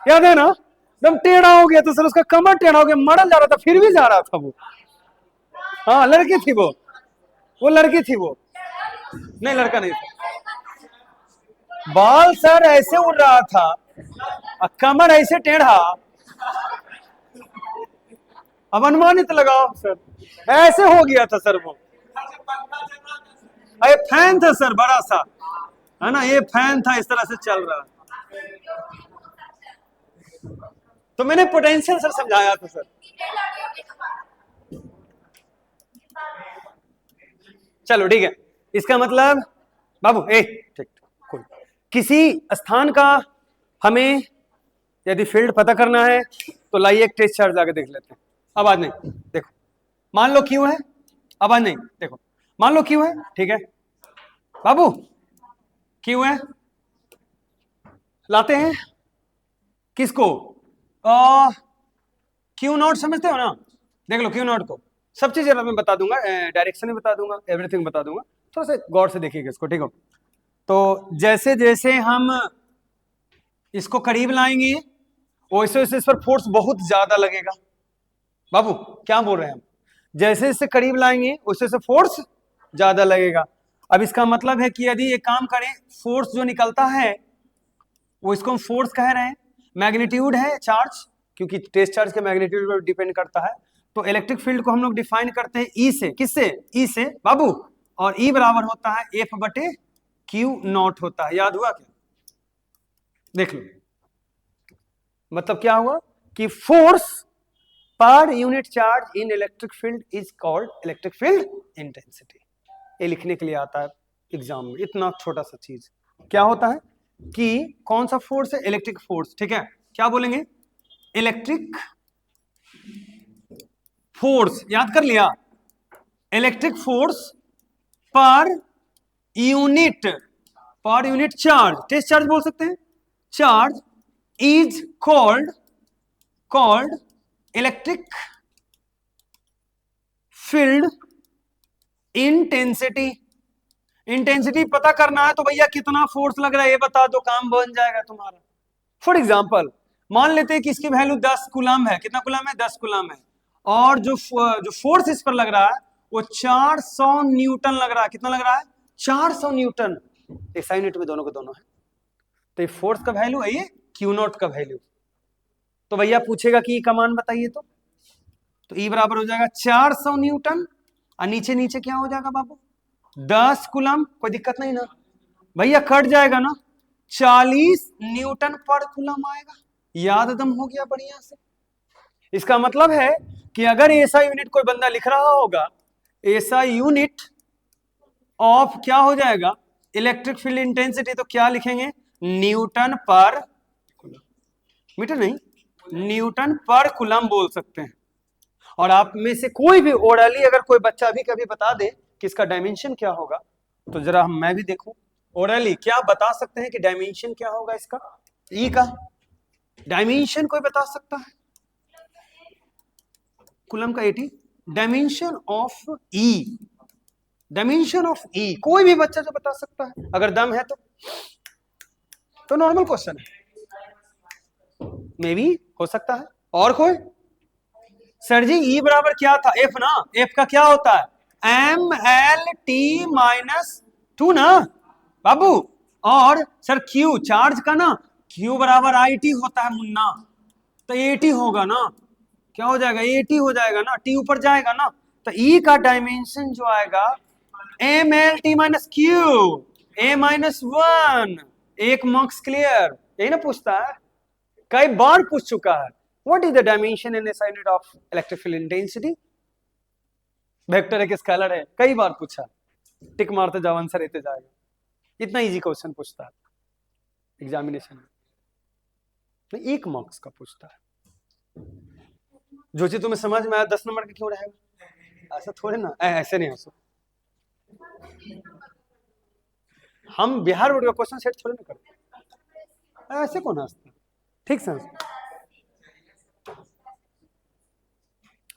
याद है ना, एकदम टेढ़ा हो गया था सर, उसका कमर टेढ़ा हो गया, मरल जा रहा था, फिर भी जा रहा था वो। हाँ लड़की थी वो लड़की थी वो, नहीं लड़का नहीं था। बाल सर ऐसे उड़ रहा था, कमर ऐसे टेढ़ा, अब अनुमानित लगाओ सर, ऐसे हो गया था सर वो। अरे फैन था सर बड़ा सा, है ना, ये फैन था, इस तरह से चल रहा। तो मैंने पोटेंशियल सर समझाया था सर। चलो ठीक है, इसका मतलब बाबू ठीक, cool। किसी स्थान का हमें यदि फील्ड पता करना है तो लाइए एक टेस्ट चार्ज आके देख लेते हैं। आवाज नहीं, देखो मान लो क्यू है, आवाज नहीं, देखो मान लो क्यू है, ठीक है बाबू, क्यू है, लाते हैं किसको, क्यू नॉट समझते हो ना, देख लो क्यू नॉट को, सब चीजें मैं बता दूंगा, डायरेक्शन भी बता दूंगा, एवरीथिंग बता दूंगा, थोड़ा सा गौर से देखिएगा इसको, ठीक हो। तो जैसे जैसे हम इसको करीब लाएंगे वैसे वैसे इस पर फोर्स बहुत ज्यादा लगेगा। बाबू क्या बोल रहे हैं हम, जैसे जैसे करीब लाएंगे वैसे वैसे फोर्स ज्यादा लगेगा। अब इसका मतलब है कि यदि ये काम करें, फोर्स जो निकलता है वो इसको हम फोर्स कह रहे हैं, मैग्नीट्यूड है चार्ज, क्योंकि टेस्ट चार्ज के मैग्नीट्यूड पर डिपेंड करता है। तो इलेक्ट्रिक फील्ड को हम लोग डिफाइन करते हैं ई से, किससे, ई से बाबू, और ई बराबर होता है एफ बटे क्यू नॉट होता है, याद हुआ क्या, देख लो। मतलब क्या हुआ कि फोर्स पर unit charge in electric field is called electric field intensity. ये लिखने के लिए आता है एग्जाम में, इतना छोटा सा चीज। क्या होता है कि कौन सा फोर्स है, इलेक्ट्रिक फोर्स, ठीक है, क्या बोलेंगे, इलेक्ट्रिक फोर्स, याद कर लिया, इलेक्ट्रिक फोर्स पर यूनिट चार्ज, टेस्ट चार्ज बोल सकते हैं, charge is called electric field intensity. Intensity पता करना है तो भैया कितना फोर्स लग रहा है ये बता दो, काम बन जाएगा तुम्हारा। फॉर एग्जांपल मान लेते हैं कि इसकी वैल्यू 10 कूलम है, कितना कूलम है, 10 कूलम है, और जो फोर्स इस पर लग रहा है वो 400 न्यूटन लग रहा है, कितना लग रहा है, 400 न्यूटन, SI यूनिट में दोनों को दोनों है। तो ये फोर्स का वैल्यू है, ये क्यू नॉट का वैल्यू। तो भैया पूछेगा कि ई का मान बताइए, तो ई बराबर हो जाएगा 400 न्यूटन, और नीचे नीचे क्या हो जाएगा बाबू, 10 कूलम, कोई दिक्कत नहीं ना भैया, कट जाएगा ना, 40 न्यूटन पर कूलम आएगा, याद दम हो गया बढ़िया से। इसका मतलब है कि अगर ऐसा यूनिट कोई बंदा लिख रहा होगा, ऐसा यूनिट ऑफ क्या हो जाएगा, इलेक्ट्रिक फील्ड इंटेंसिटी, तो क्या लिखेंगे, न्यूटन पर मीटर नहीं, न्यूटन पर कूलम बोल सकते हैं। और आप में से कोई भी ओरली अगर कोई बच्चा भी कभी बता दे कि इसका डायमेंशन क्या होगा, तो जरा मैं भी देखूं, ओरली क्या बता सकते हैं कि डायमेंशन क्या होगा इसका, ई का डायमेंशन कोई बता सकता है, कूलम का 80, dimension of E, dimension of E, कोई भी बच्चा जो बता सकता है अगर दम है तो नॉर्मल क्वेश्चन है, मे बी हो सकता है। और कोई, सर जी ई बराबर क्या था, एफ ना, एफ का क्या होता है, MLT-2 ना बाबू, और सर क्यू चार्ज का ना, क्यू बराबर IT होता है मुन्ना, तो 80 होगा ना, क्या हो जाएगा, 80 हो जाएगा ना, टी ऊपर जाएगा ना, तो ई का डायमेंशन जो आएगा MLT-Q, A-1, एक मार्क्स क्लियर, यही ना पूछता है, कई बार पूछ चुका है, what is the dimension in SI unit of electric field intensity, vector एक स्केलर है, कई बार पूछा, टिक मारते जाओ आंसर रहते जाएगा, इतना इजी क्वेश्चन पूछता है एग्जामिनेशन में, एक मार्क्स का पूछता है। जो चीज तुम्हें समझ में आया 10 नंबर का क्यों रहेगा, ऐसा थोड़े ना, ऐसे नहीं हंसो, हम बिहार बोर्ड का क्वेश्चन सेट थोड़े ना करते, ऐसे कौन हंसता, ठीक सर।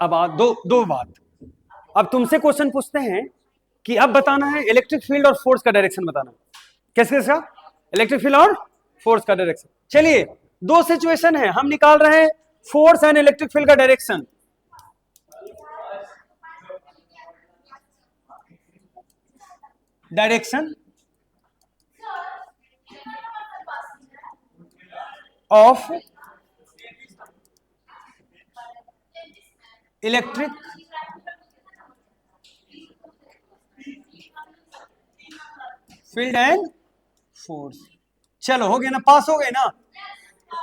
अब दो बात, अब तुमसे क्वेश्चन पूछते हैं कि अब बताना है इलेक्ट्रिक फील्ड और फोर्स का डायरेक्शन बताना, कैसे कैसा, इलेक्ट्रिक फील्ड और फोर्स का डायरेक्शन। चलिए दो सिचुएशन है, हम निकाल रहे हैं फोर्स एंड इलेक्ट्रिक फील्ड का direction. Direction of electric field and force. चलो हो गया ना, पास हो गए ना,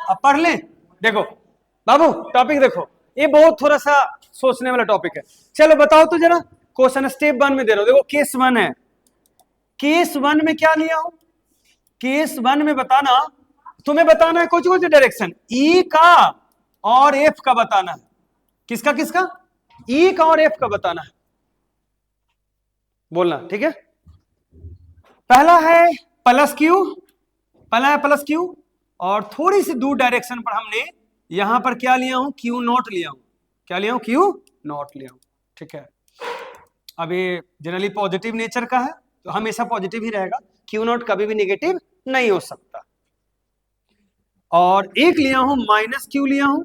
अब पढ़ लें, देखो बाबू टॉपिक देखो, ये बहुत थोड़ा सा सोचने वाला टॉपिक है। चलो बताओ तो जरा, क्वेश्चन स्टेप 1 में दे रहा हूं, देखो केस 1 है। केस 1 में क्या लिया हूं? केस 1 में बताना, तुम्हें बताना है कुछ कुछ डायरेक्शन ई का और एफ का बताना है। किसका किसका? ई का और एफ का बताना है, बोलना ठीक है। पहला है प्लस क्यू, पहला है प्लस क्यू, और थोड़ी सी दूर डायरेक्शन पर हमने यहां पर क्या लिया हूं? क्यू नॉट लिया हूं। क्या लिया हूं? क्यू नॉट लिया हूं, ठीक है। अब ये जनरली पॉजिटिव नेचर का है तो हमेशा पॉजिटिव ही रहेगा, क्यू नॉट कभी भी नेगेटिव नहीं हो सकता। और एक लिया हूं माइनस क्यू लिया हूं,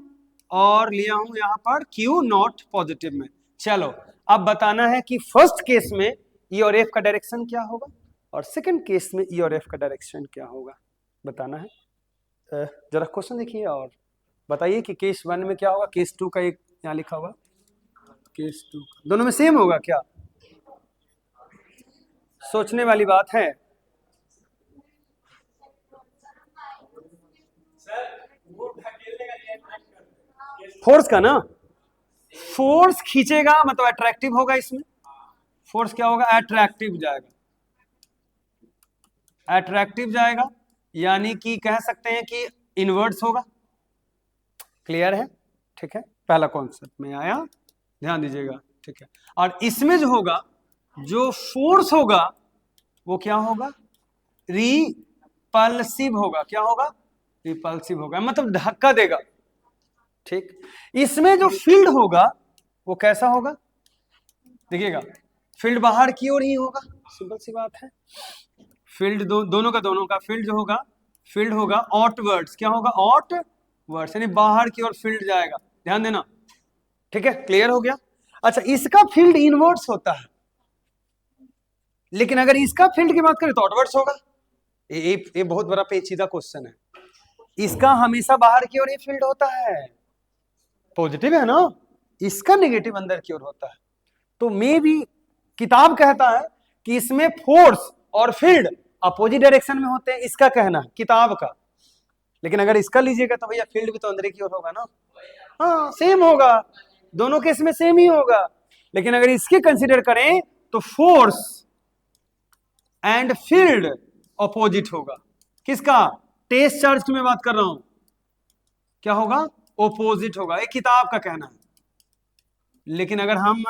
और लिया हूं यहां पर क्यू नॉट पॉजिटिव में। चलो अब बताना है कि फर्स्ट केस में ई और एफ का डायरेक्शन क्या होगा, और सेकंड केस में ई और एफ का डायरेक्शन क्या होगा, बताना है। जरा क्वेश्चन देखिए और बताइए कि केस 1 में क्या होगा, केस 2 का एक यहाँ लिखा हुआ, केस 2 दोनों में सेम होगा क्या? सोचने वाली बात है। फोर्स का ना, फोर्स खींचेगा मतलब अट्रैक्टिव होगा, इसमें फोर्स क्या होगा? अट्रैक्टिव जाएगा, अट्रैक्टिव जाएगा, यानी कि कह सकते हैं कि इनवर्स होगा। क्लियर है? ठीक है, पहला कॉन्सेप्ट में आया, ध्यान दीजिएगा, ठीक है। और इसमें जो होगा, जो फोर्स होगा वो क्या होगा? रिपल्सिव होगा। क्या होगा? रिपल्सिव होगा, मतलब धक्का देगा, ठीक। इसमें जो फील्ड होगा वो कैसा होगा? देखिएगा, फील्ड बाहर की ओर ही होगा, सिंपल सी बात है। फील्ड दोनों का फील्ड जो होगा, फील्ड होगा आउटवर्ड्स। क्या होगा? आउटवर्ड्स, यानी बाहर की ओर फील्ड जाएगा, ध्यान देना, ठीक है। क्लियर हो गया? अच्छा, इसका फील्ड इनवर्ड्स होता है, लेकिन अगर इसका फील्ड की बात करें तो आउटवर्ड्स होगा। ये बहुत बड़ा पेचीदा क्वेश्चन है। इसका हमेशा बाहर की ओर ही फील्ड होता है, पॉजिटिव है ना, इसका नेगेटिव अंदर की ओर होता है। तो मे भी किताब कहता है कि इसमें फोर्स और फील्ड अपोजिट डायरेक्शन में होते हैं, इसका कहना है किताब का। लेकिन अगर इसका लीजिएगा तो भैया फील्ड भी तो अंदर की ओर होगा ना, हाँ सेम होगा, दोनों केस में सेम ही होगा। लेकिन अगर इसके कंसीडर करें तो फोर्स एंड फील्ड अपोजिट होगा। किसका? टेस्ट चार्ज की मैं बात कर रहा हूं, क्या होगा? ओपोजिट होगा, ये किताब का कहना है। लेकिन अगर हम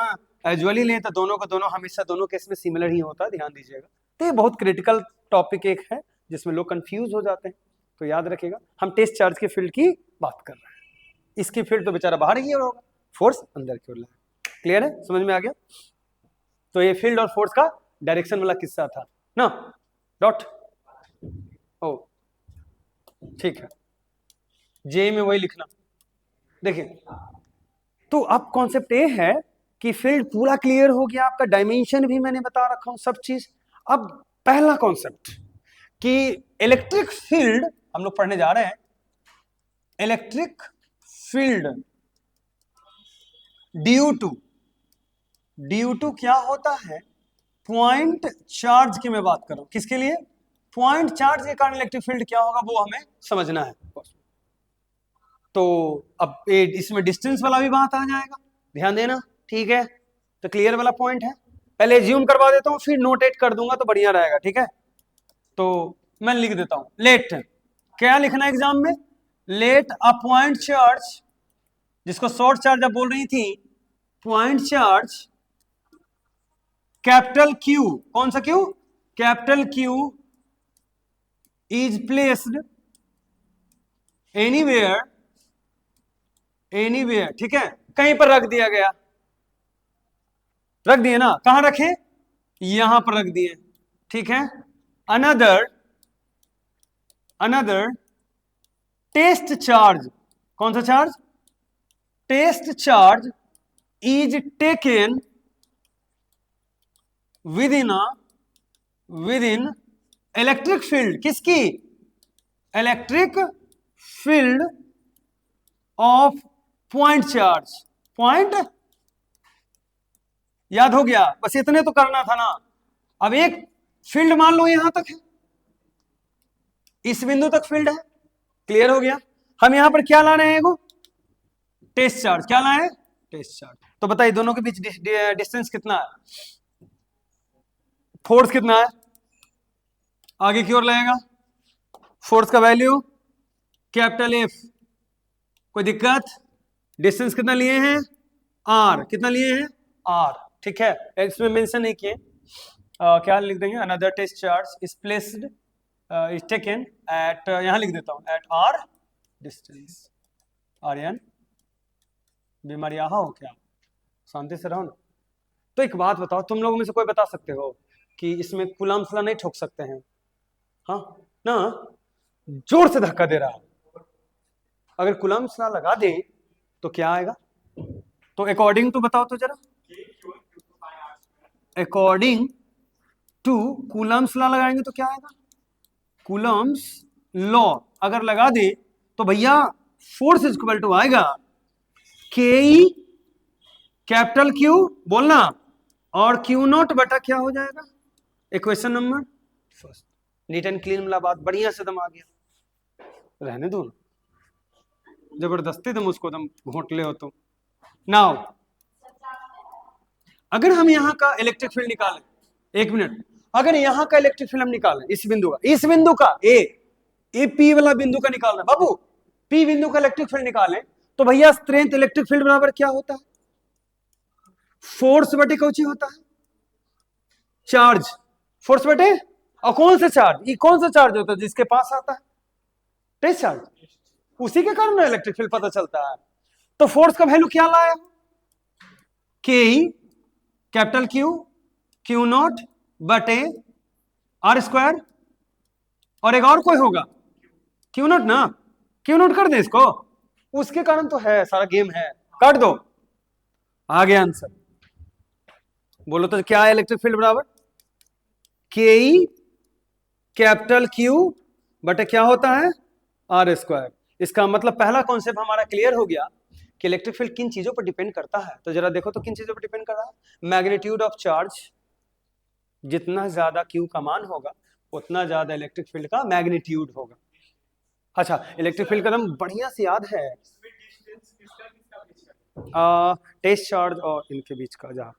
एजुअली लें तो दोनों का दोनों हमेशा दोनों केस में सिमिलर ही होता है, ध्यान दीजिएगा। तो ये बहुत क्रिटिकल टॉपिक एक है जिसमें लोग कंफ्यूज हो जाते हैं, तो याद रखिएगा हम टेस्ट चार्ज के फील्ड की बात कर रहे हैं। इसकी फील्ड तो बेचारा बाहर की ओर होगा, फोर्स अंदर की ओर लगेगा। क्लियर है? समझ में आ गया? तो ये फील्ड और फोर्स का डायरेक्शन वाला किस्सा था ना, डॉट ओ, ठीक है। जे में वही लिखना। देखिए, तो अब कॉन्सेप्ट ये है कि फील्ड पूरा क्लियर हो गया, आपका डायमेंशन भी मैंने बता रखा हूं, सब चीज। अब पहला कॉन्सेप्ट कि इलेक्ट्रिक फील्ड हम लोग पढ़ने जा रहे हैं। इलेक्ट्रिक फील्ड ड्यू टू क्या होता है? पॉइंट चार्ज की मैं बात कर रहा हूं। किसके लिए? पॉइंट चार्ज के कारण इलेक्ट्रिक फील्ड क्या होगा वो हमें समझना है। तो अब इसमें डिस्टेंस वाला भी बात आ जाएगा, ध्यान देना, ठीक है। तो क्लियर वाला पॉइंट है, पहले एज्यूम करवा देता हूं फिर नोटेट कर दूंगा तो बढ़िया रहेगा, ठीक है। तो मैं लिख देता हूं, लेट, क्या लिखना है एग्जाम में? लेट अ पॉइंट चार्ज, जिसको शॉर्ट चार्ज आप बोल रही थी, पॉइंट चार्ज कैपिटल क्यू, कौन सा Q? Capital Q is placed anywhere, ठीक है, कहीं पर रख दिया गया, रख दिए ना, कहां रखे? यहां पर रख दिए, ठीक है। अनदर टेस्ट चार्ज, कौन सा charge? Test charge is taken within electric field, किसकी? Electric field of point charge. Point याद हो गया, बस इतने तो करना था ना। अब एक फील्ड मान लो यहां तक है, इस बिंदु तक फील्ड है, क्लियर हो गया। हम यहां पर क्या ला रहे हैं, एगो टेस्ट चार्ज। क्या लाए, टेस्ट चार्ज। तो बताइए दोनों के बीच डिस्टेंस कितना है, फोर्स कितना है, आगे की ओर लगेगा, फोर्स का वैल्यू कैपिटल एफ, कोई दिक्कत, डिस्टेंस कितना लिए हैं, आर, कितना लिए हैं, आर, ठीक है। इसमें मेंशन नहीं किए, क्या लिख देंगे, another test charge is placed is taken at, यहां लिख देता हूं, एट आर डिस्टेंस। आर्यन बीमारी आहा हो क्या, शांति से रहो ना। तो एक बात बताओ, तुम लोगों में से कोई बता सकते हो कि इसमें कूलम्ब ला नहीं ठोक सकते हैं, हाँ ना, जोर से धक्का दे रहा है, अगर कूलम्ब ला लगा दे तो क्या आएगा, तो अकॉर्डिंग टू बताओ तो जरा, अकॉर्डिंग टू कूलम्ब्स लॉ लगाएंगे तो क्या आएगा, कूलम्ब्स लॉ अगर लगा दे तो भैया फोर्स इज इक्वल टू आएगा के ई कैपिटल क्यू बोलना और क्यू नॉट बटा क्या हो जाएगा, equation number first. Neat and clean वाला बात बढ़िया से दम आ गया, रहने दो जबरदस्ती तुम उसको दम घोंटले हो तुम। नाउ अगर हम यहां का इलेक्ट्रिक फील्ड निकालें, एक मिनट, अगर यहां का इलेक्ट्रिक फील्ड हम निकालें, इस बिंदु का ए पी वाला बिंदु का निकालना बाबू, पी बिंदु का इलेक्ट्रिक फील्ड निकालें तो भैया स्ट्रेंथ इलेक्ट्रिक फील्ड बराबर क्या होता है, फोर्स बटे कौची होता है, चार्ज, फोर्स बटे, और कौन सा चार्ज, ये कौन सा चार्ज होता है जिसके पास आता है, टेस्ट चार्ज, उसी के कारण इलेक्ट्रिक फील्ड पता चलता है। तो फोर्स का वैल्यू क्या लाया, के E capital Q Q not बटे आर स्क्वायर, और एक और कोई होगा क्यू नॉट ना, क्यू नॉट कर दे इसको, उसके कारण तो है, सारा गेम है, काट दो, आ गया आंसर। बोलो तो क्या है इलेक्ट्रिक फील्ड बराबर के ई कैपिटल क्यू बटे क्या होता है, आर स्क्वायर। इसका मतलब पहला कॉन्सेप्ट हमारा क्लियर हो गया कि इलेक्ट्रिक फील्ड किन चीजों पर डिपेंड करता है। तो जरा देखो तो किन चीजों पर डिपेंड कर रहा है, मैग्नीट्यूड ऑफ चार्ज, जितना ज्यादा क्यू का मान होगा उतना ज्यादा इलेक्ट्रिक फील्ड का मैग्नीट्यूड होगा। अच्छा, इलेक्ट्रिक फील्ड का नाम बढ़िया से याद है, टेस्ट चार्ज और इनके बीच का जहां,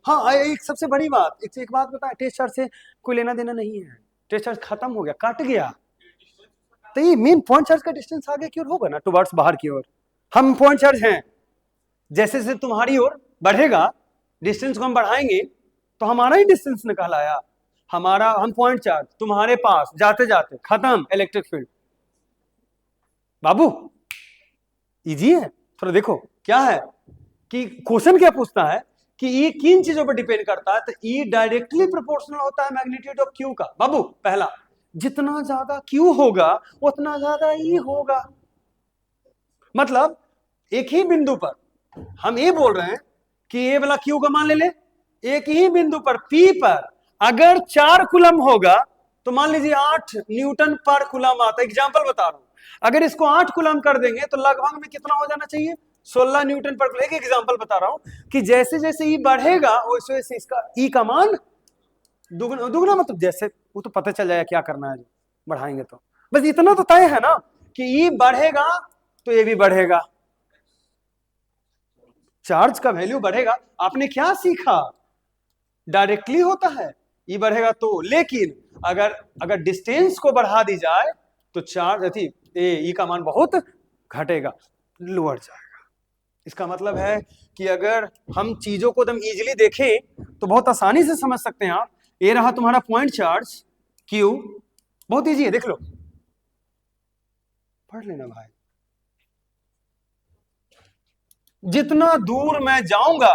हाँ एक सबसे बड़ी बात, एक बात बता, टेस्ट चार्ज से कोई लेना देना नहीं है, टेस्ट चार्ज खत्म हो गया, कट गया, तो ये मेन पॉइंट चार्ज का डिस्टेंस आगे की ओर होगा ना, टुवर्ड्स बाहर की ओर, हम पॉइंट चार्ज हैं, जैसे जैसे तुम्हारी ओर बढ़ेगा डिस्टेंस को हम बढ़ाएंगे तो हमारा ही डिस्टेंस निकल आया, हमारा, हम पॉइंट चार्ज, तुम्हारे पास जाते जाते खत्म इलेक्ट्रिक फील्ड। बाबू इजी है, थोड़ा देखो क्या है कि क्वेश्चन क्या पूछता है कि ई किन चीजों पर डिपेंड करता है, तो ई डायरेक्टली प्रोपोर्शनल होता है मैग्नीट्यूड ऑफ क्यू का। बाबू पहला, जितना ज्यादा क्यू होगा उतना ज्यादा ई होगा, मतलब एक ही बिंदु पर हम ये बोल रहे हैं कि ये वाला क्यू का मान ले ले, एक ही बिंदु पर पी पर अगर 4 कूलम होगा तो मान लीजिए 8 न्यूटन पर कूलम आता है, एग्जांपल बता रहा हूं, अगर इसको 8 कूलम कर देंगे तो लगभग में कितना हो जाना चाहिए, 16 न्यूटन पर, एक एग्जांपल बता रहा हूं कि जैसे जैसे ई बढ़ेगा वैसे वैसे इसका ई का मान दुगना दुगना, मतलब जैसे वो तो पता चल जाएगा क्या करना है बढ़ाएंगे तो, बस इतना तो तय है ना कि ई बढ़ेगा तो ये भी बढ़ेगा, चार्ज का वैल्यू बढ़ेगा। आपने क्या सीखा, डायरेक्टली होता है, ई बढ़ेगा तो, लेकिन अगर डिस्टेंस को बढ़ा दी जाए तो चार्ज ई का मान बहुत घटेगा, लोअर जाएगा। इसका मतलब है कि अगर हम चीजों को एकदम इजीली देखें तो बहुत आसानी से समझ सकते हैं आप। ये रहा तुम्हारा पॉइंट चार्ज क्यू, बहुत इजी है, देख लो, पढ़ लेना भाई, जितना दूर मैं जाऊंगा